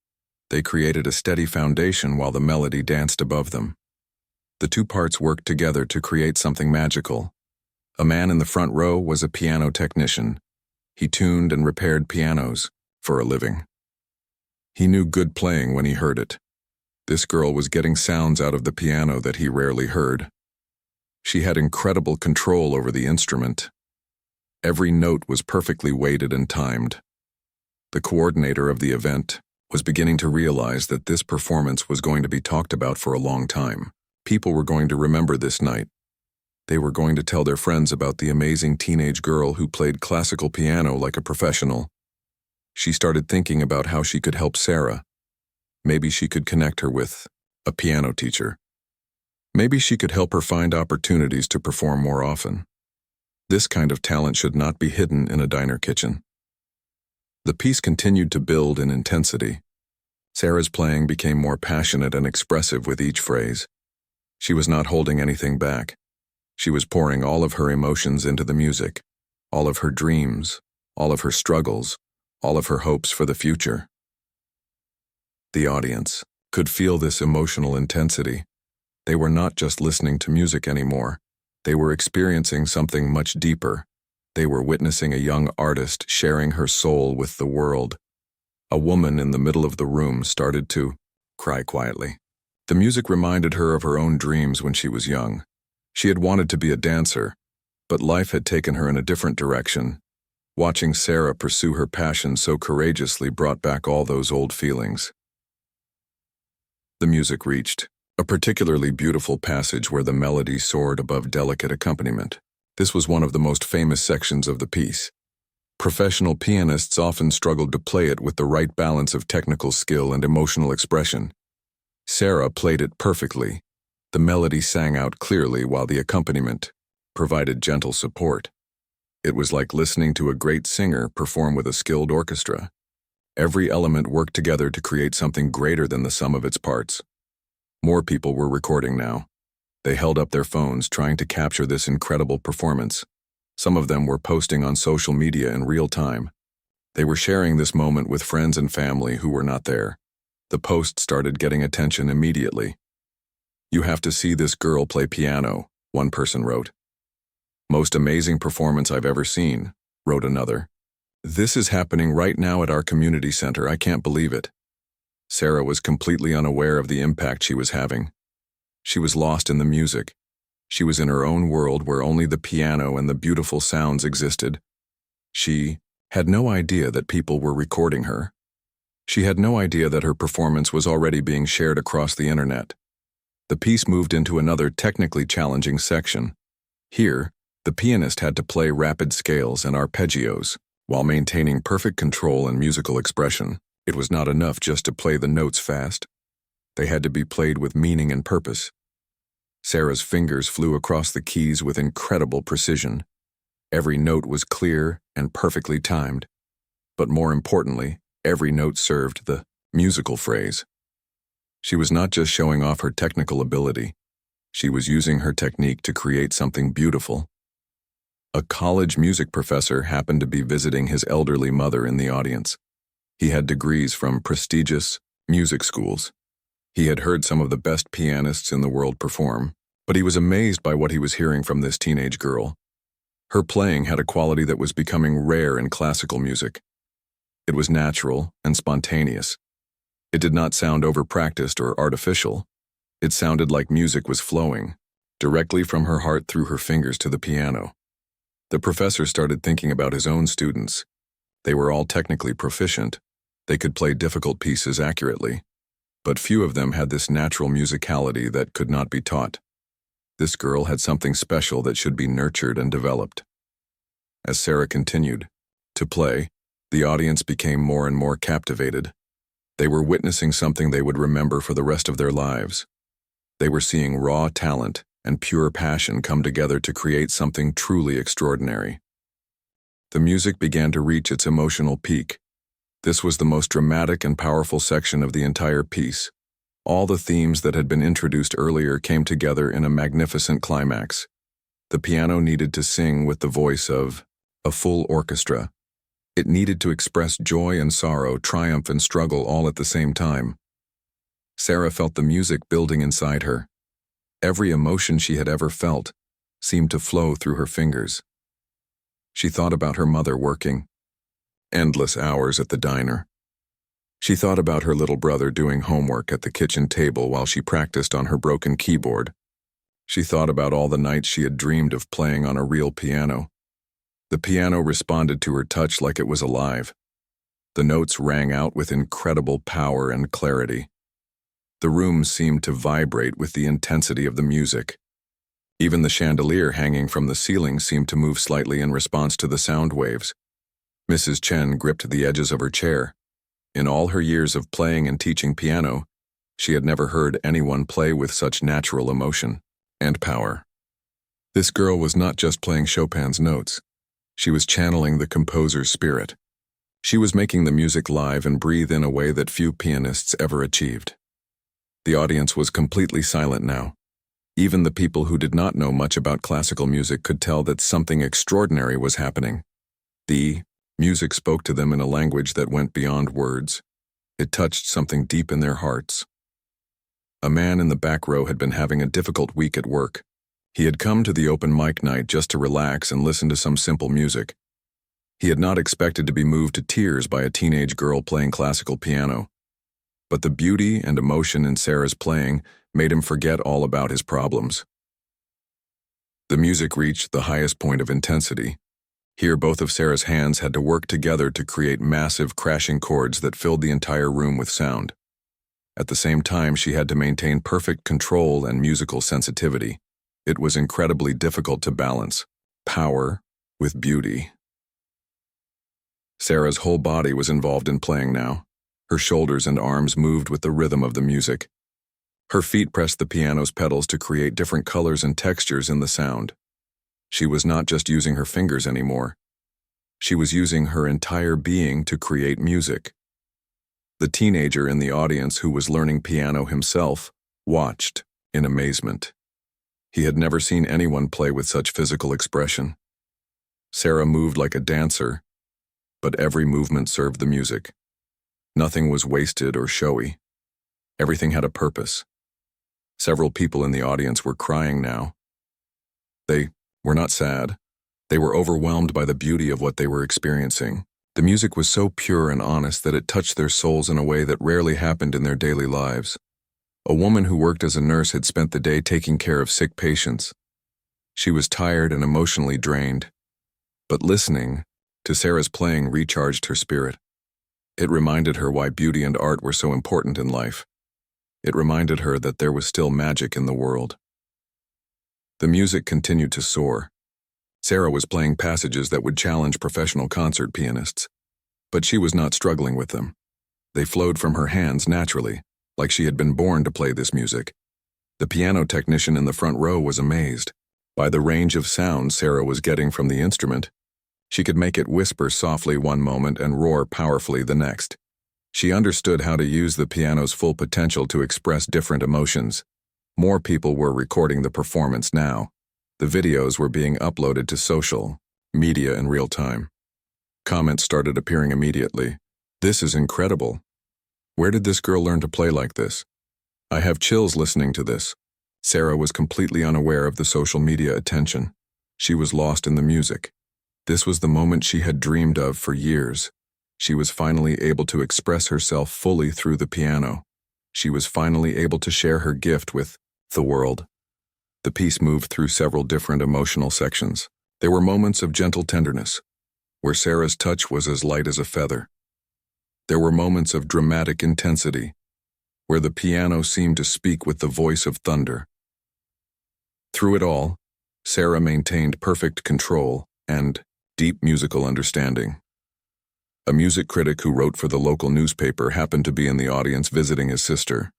They created a steady foundation while the melody danced above them. The two parts worked together to create something magical. A man in the front row was a piano technician. He tuned and repaired pianos for a living. He knew good playing when he heard it. This girl was getting sounds out of the piano that he rarely heard. She had incredible control over the instrument. Every note was perfectly weighted and timed. The coordinator of the event was beginning to realize that this performance was going to be talked about for a long time. People were going to remember this night. They were going to tell their friends about the amazing teenage girl who played classical piano like a professional. She started thinking about how she could help Sarah. Maybe she could connect her with a piano teacher. Maybe she could help her find opportunities to perform more often. This kind of talent should not be hidden in a diner kitchen. The piece continued to build in intensity. Sarah's playing became more passionate and expressive with each phrase. She was not holding anything back. She was pouring all of her emotions into the music, all of her dreams, all of her struggles, all of her hopes for the future. The audience could feel this emotional intensity. They were not just listening to music anymore. They were experiencing something much deeper. They were witnessing a young artist sharing her soul with the world. A woman in the middle of the room started to cry quietly. The music reminded her of her own dreams when she was young. She had wanted to be a dancer, but life had taken her in a different direction. Watching Sarah pursue her passion so courageously brought back all those old feelings. The music reached a particularly beautiful passage where the melody soared above delicate accompaniment. This was one of the most famous sections of the piece. Professional pianists often struggled to play it with the right balance of technical skill and emotional expression. Sarah played it perfectly. The melody sang out clearly while the accompaniment provided gentle support. It was like listening to a great singer perform with a skilled orchestra. Every element worked together to create something greater than the sum of its parts. More people were recording now. They held up their phones trying to capture this incredible performance. Some of them were posting on social media in real time. They were sharing this moment with friends and family who were not there. The post started getting attention immediately. "You have to see this girl play piano," one person wrote. "Most amazing performance I've ever seen," wrote another. "This is happening right now at our community center. I can't believe it." Sarah was completely unaware of the impact she was having. She was lost in the music. She was in her own world where only the piano and the beautiful sounds existed. She had no idea that people were recording her. She had no idea that her performance was already being shared across the internet. The piece moved into another technically challenging section. Here, the pianist had to play rapid scales and arpeggios while maintaining perfect control and musical expression. It was not enough just to play the notes fast. They had to be played with meaning and purpose. Sarah's fingers flew across the keys with incredible precision. Every note was clear and perfectly timed. But more importantly, every note served the musical phrase. She was not just showing off her technical ability. She was using her technique to create something beautiful. A college music professor happened to be visiting his elderly mother in the audience. He had degrees from prestigious music schools. He had heard some of the best pianists in the world perform, but he was amazed by what he was hearing from this teenage girl. Her playing had a quality that was becoming rare in classical music. It was natural and spontaneous. It did not sound overpracticed or artificial. It sounded like music was flowing directly from her heart through her fingers to the piano. The professor started thinking about his own students. They were all technically proficient. They could play difficult pieces accurately, but few of them had this natural musicality that could not be taught. This girl had something special that should be nurtured and developed. As Sarah continued to play, the audience became more and more captivated. They were witnessing something they would remember for the rest of their lives. They were seeing raw talent and pure passion come together to create something truly extraordinary. The music began to reach its emotional peak. This was the most dramatic and powerful section of the entire piece. All the themes that had been introduced earlier came together in a magnificent climax. The piano needed to sing with the voice of a full orchestra. It needed to express joy and sorrow, triumph and struggle all at the same time. Sarah felt the music building inside her. Every emotion she had ever felt seemed to flow through her fingers. She thought about her mother working endless hours at the diner. She thought about her little brother doing homework at the kitchen table while she practiced on her broken keyboard. She thought about all the nights she had dreamed of playing on a real piano. The piano responded to her touch like it was alive. The notes rang out with incredible power and clarity. The room seemed to vibrate with the intensity of the music. Even the chandelier hanging from the ceiling seemed to move slightly in response to the sound waves. Mrs. Chen gripped the edges of her chair. In all her years of playing and teaching piano, she had never heard anyone play with such natural emotion and power. This girl was not just playing Chopin's notes. She was channeling the composer's spirit. She was making the music live and breathe in a way that few pianists ever achieved. The audience was completely silent now. Even the people who did not know much about classical music could tell that something extraordinary was happening. The music spoke to them in a language that went beyond words. It touched something deep in their hearts. A man in the back row had been having a difficult week at work. He had come to the open mic night just to relax and listen to some simple music. He had not expected to be moved to tears by a teenage girl playing classical piano. But the beauty and emotion in Sarah's playing made him forget all about his problems. The music reached the highest point of intensity. Here, both of Sarah's hands had to work together to create massive crashing chords that filled the entire room with sound. At the same time, she had to maintain perfect control and musical sensitivity. It was incredibly difficult to balance power with beauty. Sarah's whole body was involved in playing now. Her shoulders and arms moved with the rhythm of the music. Her feet pressed the piano's pedals to create different colors and textures in the sound. She was not just using her fingers anymore. She was using her entire being to create music. The teenager in the audience who was learning piano himself watched in amazement. He had never seen anyone play with such physical expression. Sarah moved like a dancer, but every movement served the music. Nothing was wasted or showy. Everything had a purpose. Several people in the audience were crying now. They were not sad. They were overwhelmed by the beauty of what they were experiencing. The music was so pure and honest that it touched their souls in a way that rarely happened in their daily lives. A woman who worked as a nurse had spent the day taking care of sick patients. She was tired and emotionally drained, but listening to Sarah's playing recharged her spirit. It reminded her why beauty and art were so important in life. It reminded her that there was still magic in the world. The music continued to soar. Sarah was playing passages that would challenge professional concert pianists, but she was not struggling with them. They flowed from her hands naturally, like she had been born to play this music. The piano technician in the front row was amazed by the range of sound Sarah was getting from the instrument. She could make it whisper softly one moment and roar powerfully the next. She understood how to use the piano's full potential to express different emotions. More people were recording the performance now. The videos were being uploaded to social media in real time. Comments started appearing immediately. "This is incredible. Where did this girl learn to play like this? I have chills listening to this." Sarah was completely unaware of the social media attention. She was lost in the music. This was the moment she had dreamed of for years. She was finally able to express herself fully through the piano. She was finally able to share her gift with the world. The piece moved through several different emotional sections. There were moments of gentle tenderness, where Sarah's touch was as light as a feather. There were moments of dramatic intensity, where the piano seemed to speak with the voice of thunder. Through it all, Sarah maintained perfect control and deep musical understanding. A music critic who wrote for the local newspaper happened to be in the audience visiting his sister.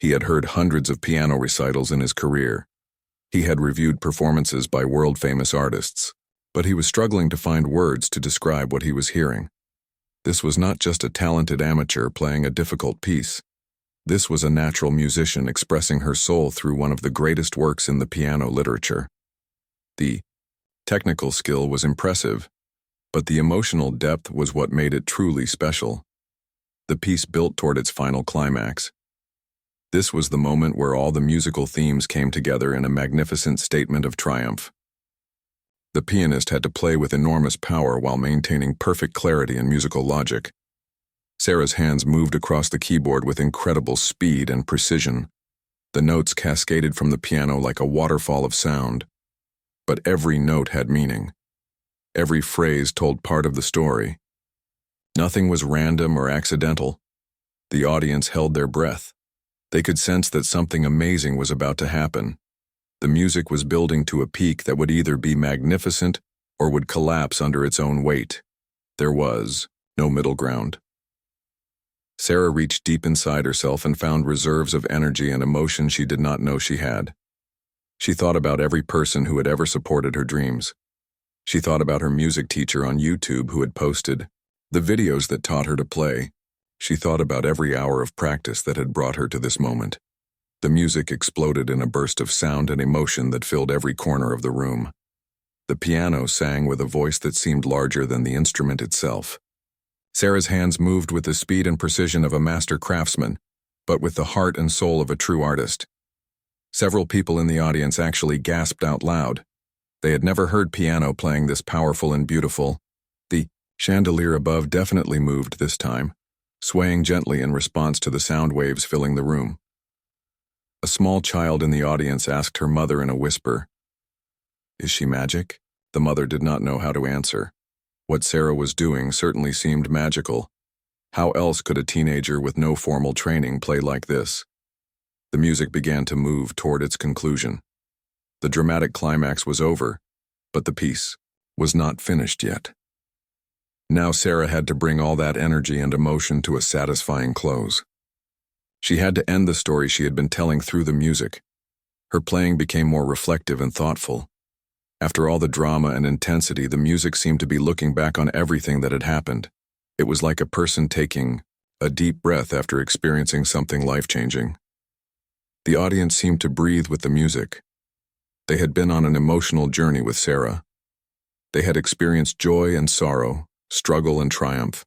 He had heard hundreds of piano recitals in his career. He had reviewed performances by world-famous artists, but he was struggling to find words to describe what he was hearing. This was not just a talented amateur playing a difficult piece. This was a natural musician expressing her soul through one of the greatest works in the piano literature. The technical skill was impressive, but the emotional depth was what made it truly special. The piece built toward its final climax. This was the moment where all the musical themes came together in a magnificent statement of triumph. The pianist had to play with enormous power while maintaining perfect clarity and musical logic. Sarah's hands moved across the keyboard with incredible speed and precision. The notes cascaded from the piano like a waterfall of sound. But every note had meaning. Every phrase told part of the story. Nothing was random or accidental. The audience held their breath. They could sense that something amazing was about to happen. The music was building to a peak that would either be magnificent or would collapse under its own weight. There was no middle ground. Sarah reached deep inside herself and found reserves of energy and emotion she did not know she had. She thought about every person who had ever supported her dreams. She thought about her music teacher on YouTube who had posted the videos that taught her to play. She thought about every hour of practice that had brought her to this moment. The music exploded in a burst of sound and emotion that filled every corner of the room. The piano sang with a voice that seemed larger than the instrument itself. Sarah's hands moved with the speed and precision of a master craftsman, but with the heart and soul of a true artist. Several people in the audience actually gasped out loud. They had never heard piano playing this powerful and beautiful. The chandelier above definitely moved this time, swaying gently in response to the sound waves filling the room. A small child in the audience asked her mother in a whisper, "Is she magic?" The mother did not know how to answer. What Sarah was doing certainly seemed magical. How else could a teenager with no formal training play like this? The music began to move toward its conclusion. The dramatic climax was over, but the piece was not finished yet. Now Sarah had to bring all that energy and emotion to a satisfying close. She had to end the story she had been telling through the music. Her playing became more reflective and thoughtful. After all the drama and intensity, the music seemed to be looking back on everything that had happened. It was like a person taking a deep breath after experiencing something life-changing. The audience seemed to breathe with the music. They had been on an emotional journey with Sarah. They had experienced joy and sorrow, struggle and triumph.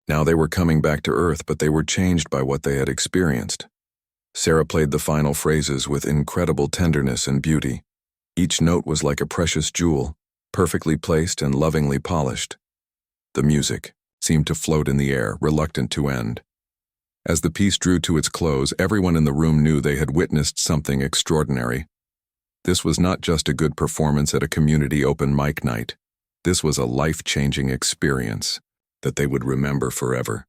Now they were coming back to earth, but they were changed by what they had experienced. Sarah played the final phrases with incredible tenderness and beauty. Each note was like a precious jewel, perfectly placed and lovingly polished. The music seemed to float in the air, reluctant to end. As the piece drew to its close, everyone in the room knew they had witnessed something extraordinary. This was not just a good performance at a community open mic night. This was a life-changing experience that they would remember forever.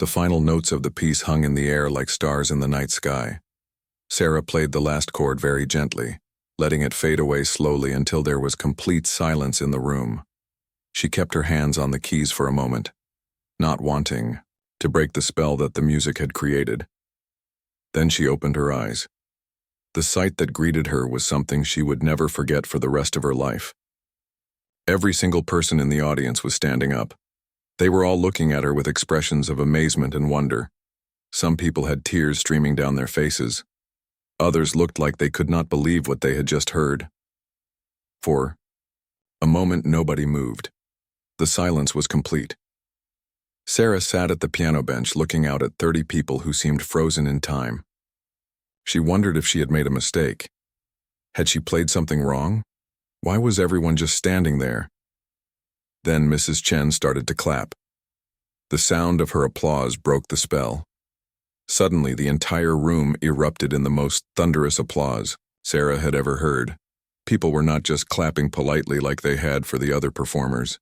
The final notes of the piece hung in the air like stars in the night sky. Sarah played the last chord very gently, letting it fade away slowly until there was complete silence in the room. She kept her hands on the keys for a moment, not wanting to break the spell that the music had created. Then she opened her eyes. The sight that greeted her was something she would never forget for the rest of her life. Every single person in the audience was standing up. They were all looking at her with expressions of amazement and wonder. Some people had tears streaming down their faces. Others looked like they could not believe what they had just heard. For a moment, nobody moved. The silence was complete. Sarah sat at the piano bench looking out at 30 people who seemed frozen in time. She wondered if she had made a mistake. Had she played something wrong? Why was everyone just standing there? Then Mrs. Chen started to clap. The sound of her applause broke the spell. Suddenly, the entire room erupted in the most thunderous applause Sarah had ever heard. People were not just clapping politely like they had for the other performers.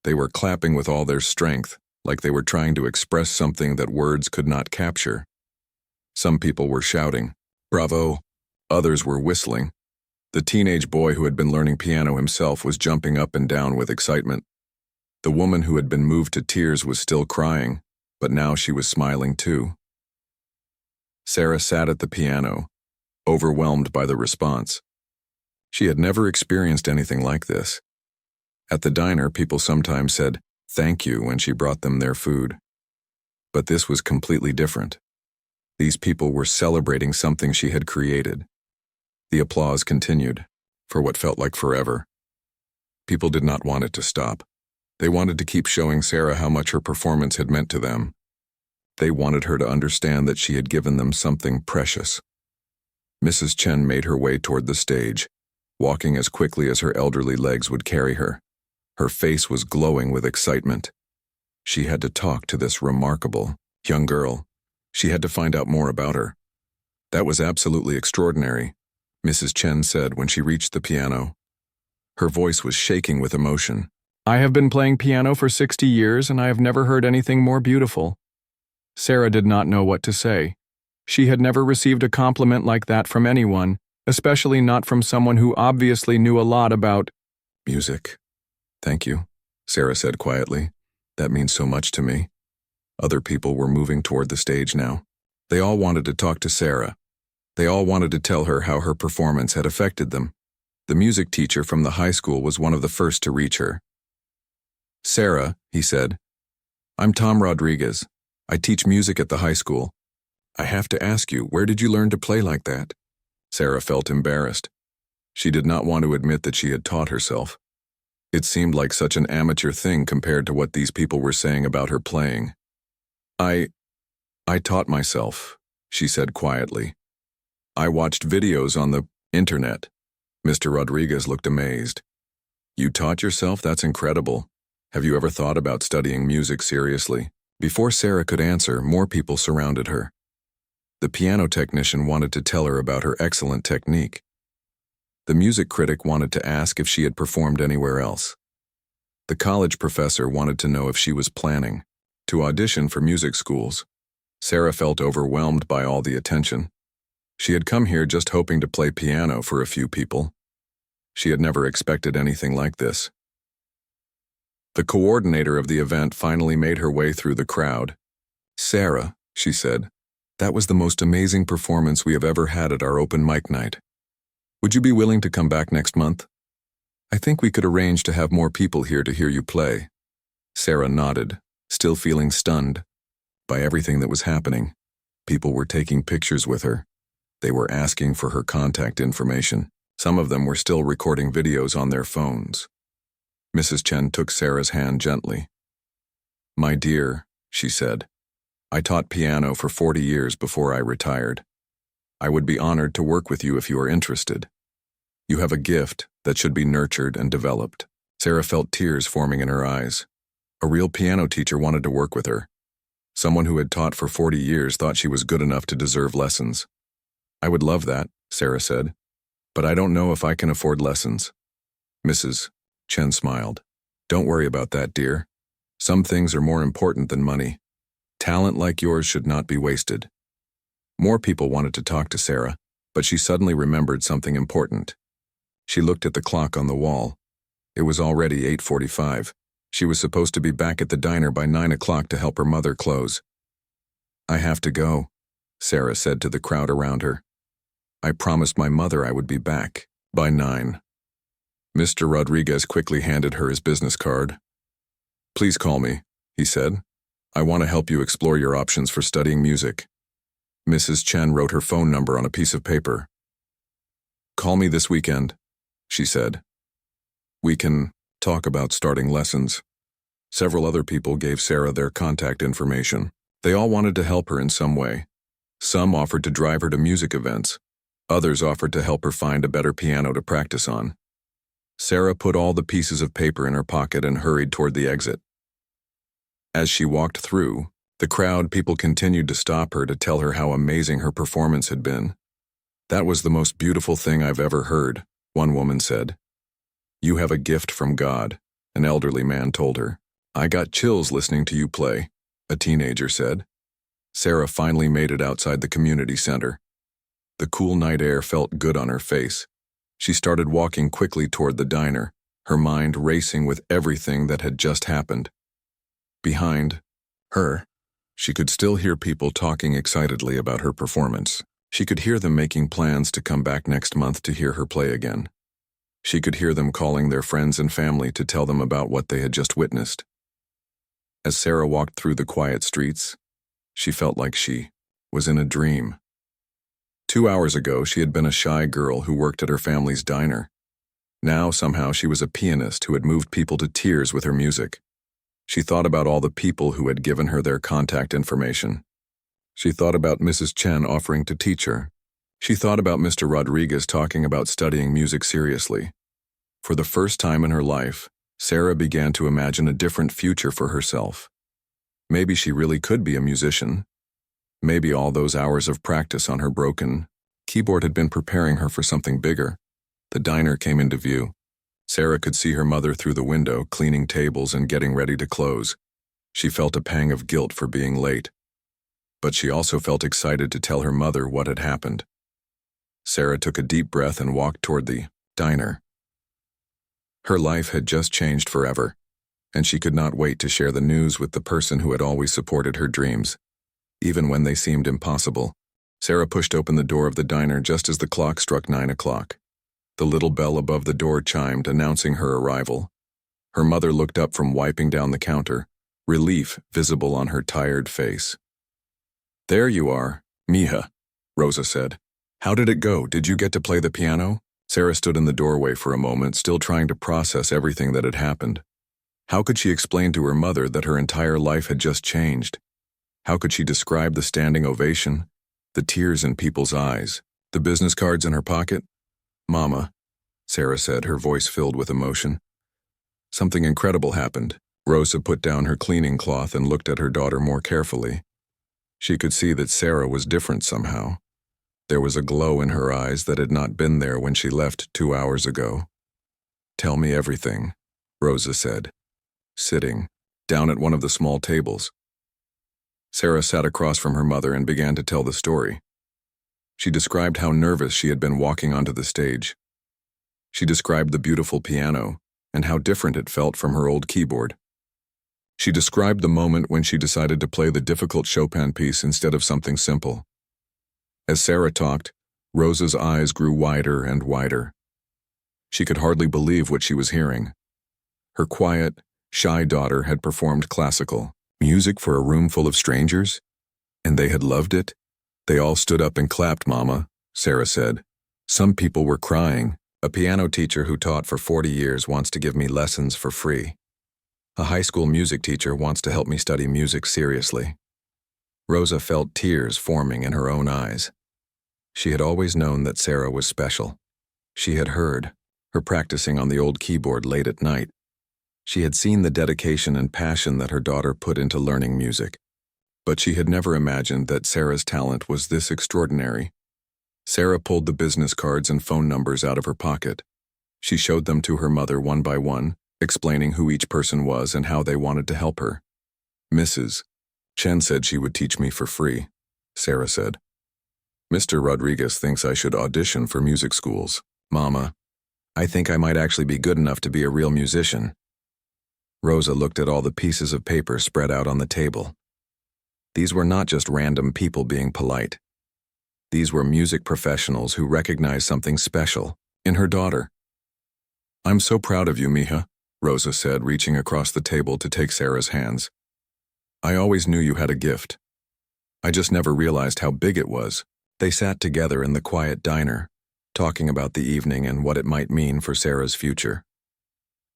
They were clapping with all their strength, like they were trying to express something that words could not capture. Some people were shouting, "Bravo!" Others were whistling. The teenage boy who had been learning piano himself was jumping up and down with excitement. The woman who had been moved to tears was still crying, but now she was smiling too. Sarah sat at the piano, overwhelmed by the response. She had never experienced anything like this. At the diner, people sometimes said, "Thank you," when she brought them their food. But this was completely different. These people were celebrating something she had created. The applause continued, for what felt like forever. People did not want it to stop. They wanted to keep showing Sarah how much her performance had meant to them. They wanted her to understand that she had given them something precious. Mrs. Chen made her way toward the stage, walking as quickly as her elderly legs would carry her. Her face was glowing with excitement. She had to talk to this remarkable young girl. She had to find out more about her. "That was absolutely extraordinary," Mrs. Chen said when she reached the piano. Her voice was shaking with emotion. "I have been playing piano for 60 years and I have never heard anything more beautiful." Sarah did not know what to say. She had never received a compliment like that from anyone, especially not from someone who obviously knew a lot about music. "Thank you," Sarah said quietly. "That means so much to me." Other people were moving toward the stage now. They all wanted to talk to Sarah. They all wanted to tell her how her performance had affected them. The music teacher from the high school was one of the first to reach her. "Sarah," he said, "I'm Tom Rodriguez. I teach music at the high school. I have to ask you, where did you learn to play like that?" Sarah felt embarrassed. She did not want to admit that she had taught herself. It seemed like such an amateur thing compared to what these people were saying about her playing. I taught myself," she said quietly. "I watched videos on the internet." Mr. Rodriguez looked amazed. "You taught yourself? That's incredible. Have you ever thought about studying music seriously?" Before Sarah could answer, more people surrounded her. The piano technician wanted to tell her about her excellent technique. The music critic wanted to ask if she had performed anywhere else. The college professor wanted to know if she was planning to audition for music schools. Sarah felt overwhelmed by all the attention. She had come here just hoping to play piano for a few people. She had never expected anything like this. The coordinator of the event finally made her way through the crowd. "Sarah," she said, "that was the most amazing performance we have ever had at our open mic night. Would you be willing to come back next month? I think we could arrange to have more people here to hear you play." Sarah nodded, still feeling stunned. by everything that was happening. People were taking pictures with her. They were asking for her contact information. Some of them were still recording videos on their phones. Mrs. Chen took Sarah's hand gently. "My dear," she said, "I taught piano for 40 years before I retired. I would be honored to work with you if you are interested. You have a gift that should be nurtured and developed." Sarah felt tears forming in her eyes. A real piano teacher wanted to work with her. Someone who had taught for 40 years thought she was good enough to deserve lessons. "I would love that," Sarah said, "but I don't know if I can afford lessons." Mrs. Chen smiled. "Don't worry about that, dear. Some things are more important than money. Talent like yours should not be wasted." More people wanted to talk to Sarah, but she suddenly remembered something important. She looked at the clock on the wall. It was already 8:45. She was supposed to be back at the diner by 9 o'clock to help her mother close. "I have to go," Sarah said to the crowd around her. "I promised my mother I would be back by 9. Mr. Rodriguez quickly handed her his business card. "Please call me," he said. "I want to help you explore your options for studying music." Mrs. Chen wrote her phone number on a piece of paper. "Call me this weekend," she said. "We can talk about starting lessons." Several other people gave Sarah their contact information. They all wanted to help her in some way. Some offered to drive her to music events. Others offered to help her find a better piano to practice on. Sarah put all the pieces of paper in her pocket and hurried toward the exit. As she walked through, the crowd people continued to stop her to tell her how amazing her performance had been. "That was the most beautiful thing I've ever heard," one woman said. "You have a gift from God," an elderly man told her. "I got chills listening to you play," a teenager said. Sarah finally made it outside the community center. The cool night air felt good on her face. She started walking quickly toward the diner, her mind racing with everything that had just happened. Behind her, she could still hear people talking excitedly about her performance. She could hear them making plans to come back next month to hear her play again. She could hear them calling their friends and family to tell them about what they had just witnessed. As Sarah walked through the quiet streets, she felt like she was in a dream. 2 hours ago, she had been a shy girl who worked at her family's diner. Now, somehow, she was a pianist who had moved people to tears with her music. She thought about all the people who had given her their contact information. She thought about Mrs. Chen offering to teach her. She thought about Mr. Rodriguez talking about studying music seriously. For the first time in her life, Sarah began to imagine a different future for herself. Maybe she really could be a musician. Maybe all those hours of practice on her broken keyboard had been preparing her for something bigger. The diner came into view. Sarah could see her mother through the window, cleaning tables and getting ready to close. She felt a pang of guilt for being late. But she also felt excited to tell her mother what had happened. Sarah took a deep breath and walked toward the diner. Her life had just changed forever, and she could not wait to share the news with the person who had always supported her dreams, even when they seemed impossible. Sarah pushed open the door of the diner just as the clock struck 9 o'clock. The little bell above the door chimed, announcing her arrival. Her mother looked up from wiping down the counter, relief visible on her tired face. "There you are, Mija," Rosa said. "How did it go? Did you get to play the piano?" Sarah stood in the doorway for a moment, still trying to process everything that had happened. How could she explain to her mother that her entire life had just changed? How could she describe the standing ovation, the tears in people's eyes, the business cards in her pocket? "Mama," Sarah said, her voice filled with emotion. "Something incredible happened." Rosa put down her cleaning cloth and looked at her daughter more carefully. She could see that Sarah was different somehow. There was a glow in her eyes that had not been there when she left 2 hours ago. "Tell me everything," Rosa said, sitting down at one of the small tables. Sarah sat across from her mother and began to tell the story. She described how nervous she had been walking onto the stage. She described the beautiful piano and how different it felt from her old keyboard. She described the moment when she decided to play the difficult Chopin piece instead of something simple. As Sarah talked, Rosa's eyes grew wider and wider. She could hardly believe what she was hearing. Her quiet, shy daughter had performed classical, Music for a room full of strangers? And they had loved it? They all stood up and clapped, Mama, Sarah said. Some people were crying. A piano teacher who taught for 40 years wants to give me lessons for free. A high school music teacher wants to help me study music seriously. Rosa felt tears forming in her own eyes. She had always known that Sarah was special. She had heard her practicing on the old keyboard late at night. She had seen the dedication and passion that her daughter put into learning music. But she had never imagined that Sarah's talent was this extraordinary. Sarah pulled the business cards and phone numbers out of her pocket. She showed them to her mother one by one, explaining who each person was and how they wanted to help her. Mrs. Chen said she would teach me for free, Sarah said. Mr. Rodriguez thinks I should audition for music schools. Mama, I think I might actually be good enough to be a real musician. Rosa looked at all the pieces of paper spread out on the table. These were not just random people being polite. These were music professionals who recognized something special in her daughter. I'm so proud of you, Mija, Rosa said, reaching across the table to take Sarah's hands. I always knew you had a gift. I just never realized how big it was. They sat together in the quiet diner, talking about the evening and what it might mean for Sarah's future.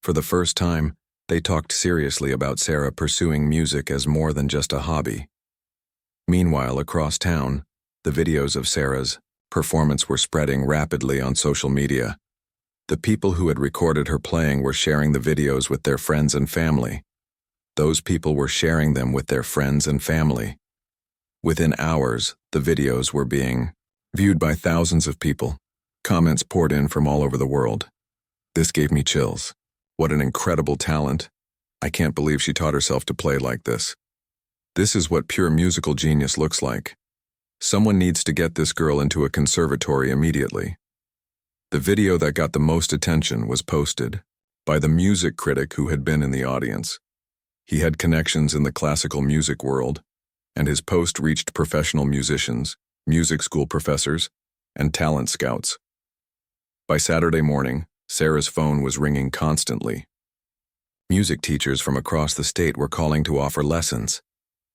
For the first time, they talked seriously about Sarah pursuing music as more than just a hobby. Meanwhile, across town, the videos of Sarah's performance were spreading rapidly on social media. The people who had recorded her playing were sharing the videos with their friends and family. Those people were sharing them with their friends and family. Within hours, the videos were being viewed by thousands of people. Comments poured in from all over the world. This gave me chills. What an incredible talent. I can't believe she taught herself to play like this. This is what pure musical genius looks like. Someone needs to get this girl into a conservatory immediately. The video that got the most attention was posted by the music critic who had been in the audience. He had connections in the classical music world, and his post reached professional musicians, music school professors, and talent scouts. By Saturday morning, Sarah's phone was ringing constantly. Music teachers from across the state were calling to offer lessons.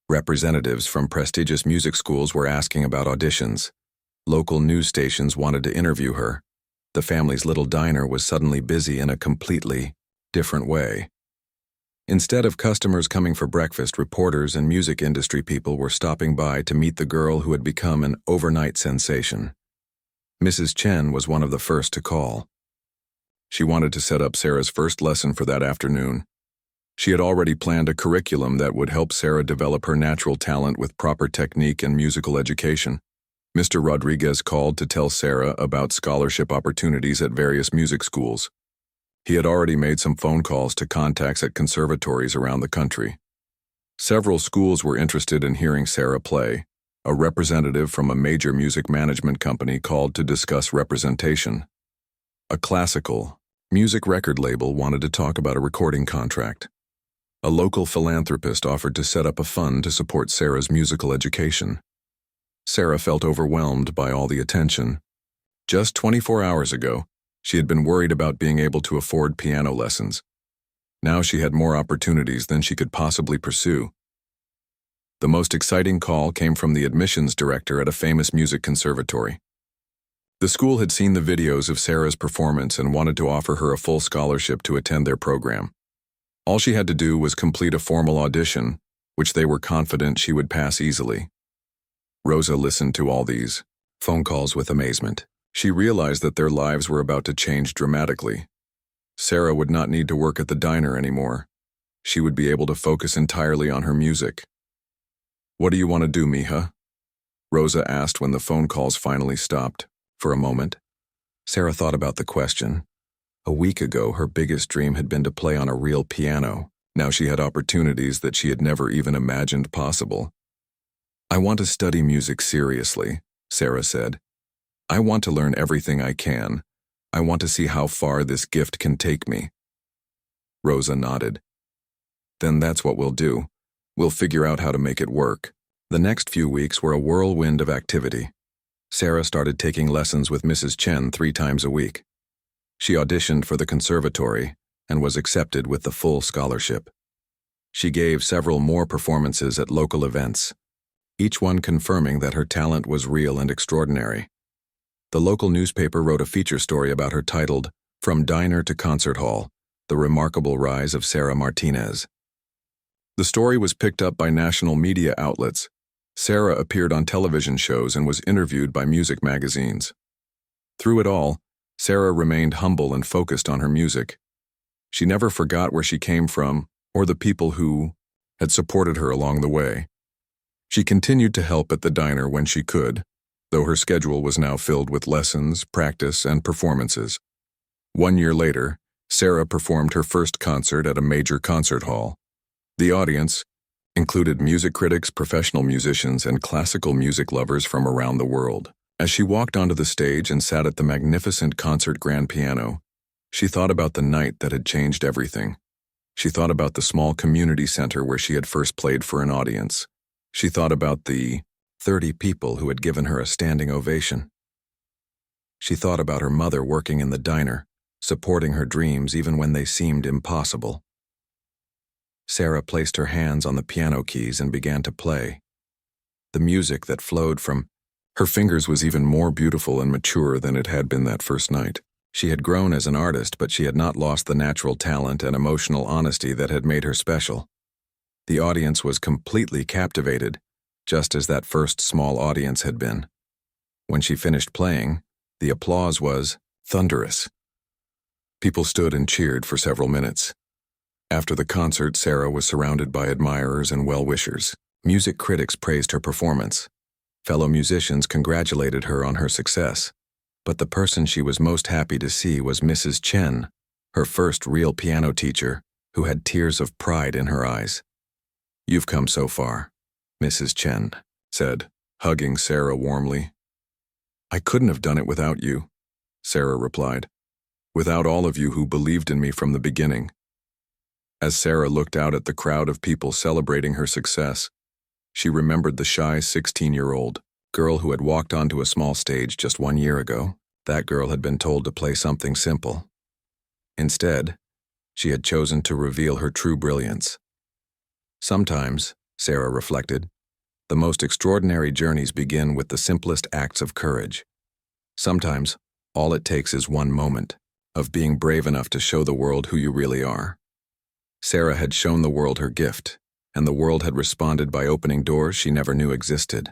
Representatives from prestigious music schools were asking about auditions. Local news stations wanted to interview her. The family's little diner was suddenly busy in a completely different way. Instead of customers coming for breakfast, reporters and music industry people were stopping by to meet the girl who had become an overnight sensation. Mrs. Chen was one of the first to call. She wanted to set up Sarah's first lesson for that afternoon. She had already planned a curriculum that would help Sarah develop her natural talent with proper technique and musical education. Mr. Rodriguez called to tell Sarah about scholarship opportunities at various music schools. He had already made some phone calls to contacts at conservatories around the country. Several schools were interested in hearing Sarah play. A representative from a major music management company called to discuss representation. A classical music record label wanted to talk about a recording contract. A local philanthropist offered to set up a fund to support Sarah's musical education. Sarah felt overwhelmed by all the attention. Just 24 hours ago, she had been worried about being able to afford piano lessons. Now she had more opportunities than she could possibly pursue. The most exciting call came from the admissions director at a famous music conservatory. The school had seen the videos of Sarah's performance and wanted to offer her a full scholarship to attend their program. All she had to do was complete a formal audition, which they were confident she would pass easily. Rosa listened to all these phone calls with amazement. She realized that their lives were about to change dramatically. Sarah would not need to work at the diner anymore. She would be able to focus entirely on her music. What do you want to do, Mija? Rosa asked when the phone calls finally stopped. For a moment, Sarah thought about the question. A week ago, her biggest dream had been to play on a real piano. Now she had opportunities that she had never even imagined possible. I want to study music seriously, Sarah said. I want to learn everything I can. I want to see how far this gift can take me. Rosa nodded. Then that's what we'll do. We'll figure out how to make it work. The next few weeks were a whirlwind of activity. Sarah started taking lessons with Mrs. Chen 3 times a week. She auditioned for the conservatory and was accepted with the full scholarship. She gave several more performances at local events, each one confirming that her talent was real and extraordinary. The local newspaper wrote a feature story about her titled, "From Diner to Concert Hall, The Remarkable Rise of Sarah Martinez." The story was picked up by national media outlets. Sarah appeared on television shows and was interviewed by music magazines. Through it all, Sarah remained humble and focused on her music. She never forgot where she came from or the people who had supported her along the way. She continued to help at the diner when she could, though her schedule was now filled with lessons, practice, and performances. 1 year later, Sarah performed her first concert at a major concert hall. The audience included music critics, professional musicians, and classical music lovers from around the world. As she walked onto the stage and sat at the magnificent concert grand piano, she thought about the night that had changed everything. She thought about the small community center where she had first played for an audience. She thought about the 30 people who had given her a standing ovation. She thought about her mother working in the diner, supporting her dreams even when they seemed impossible. Sarah placed her hands on the piano keys and began to play. The music that flowed from her fingers was even more beautiful and mature than it had been that first night. She had grown as an artist, but she had not lost the natural talent and emotional honesty that had made her special. The audience was completely captivated, just as that first small audience had been. When she finished playing, the applause was thunderous. People stood and cheered for several minutes. After the concert, Sarah was surrounded by admirers and well-wishers. Music critics praised her performance. Fellow musicians congratulated her on her success. But the person she was most happy to see was Mrs. Chen, her first real piano teacher, who had tears of pride in her eyes. "You've come so far," Mrs. Chen said, hugging Sarah warmly. "I couldn't have done it without you," Sarah replied. "Without all of you who believed in me from the beginning." As Sarah looked out at the crowd of people celebrating her success, she remembered the shy 16-year-old girl who had walked onto a small stage just 1 year ago. That girl had been told to play something simple. Instead, she had chosen to reveal her true brilliance. Sometimes, Sarah reflected, the most extraordinary journeys begin with the simplest acts of courage. Sometimes, all it takes is one moment of being brave enough to show the world who you really are. Sarah had shown the world her gift, and the world had responded by opening doors she never knew existed.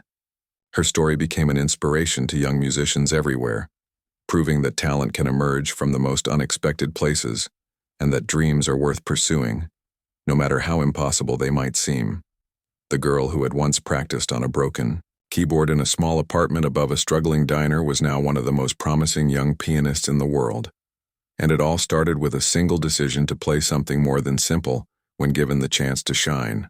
Her story became an inspiration to young musicians everywhere, proving that talent can emerge from the most unexpected places and that dreams are worth pursuing, no matter how impossible they might seem. The girl who had once practiced on a broken keyboard in a small apartment above a struggling diner was now one of the most promising young pianists in the world. And it all started with a single decision to play something more than simple when given the chance to shine.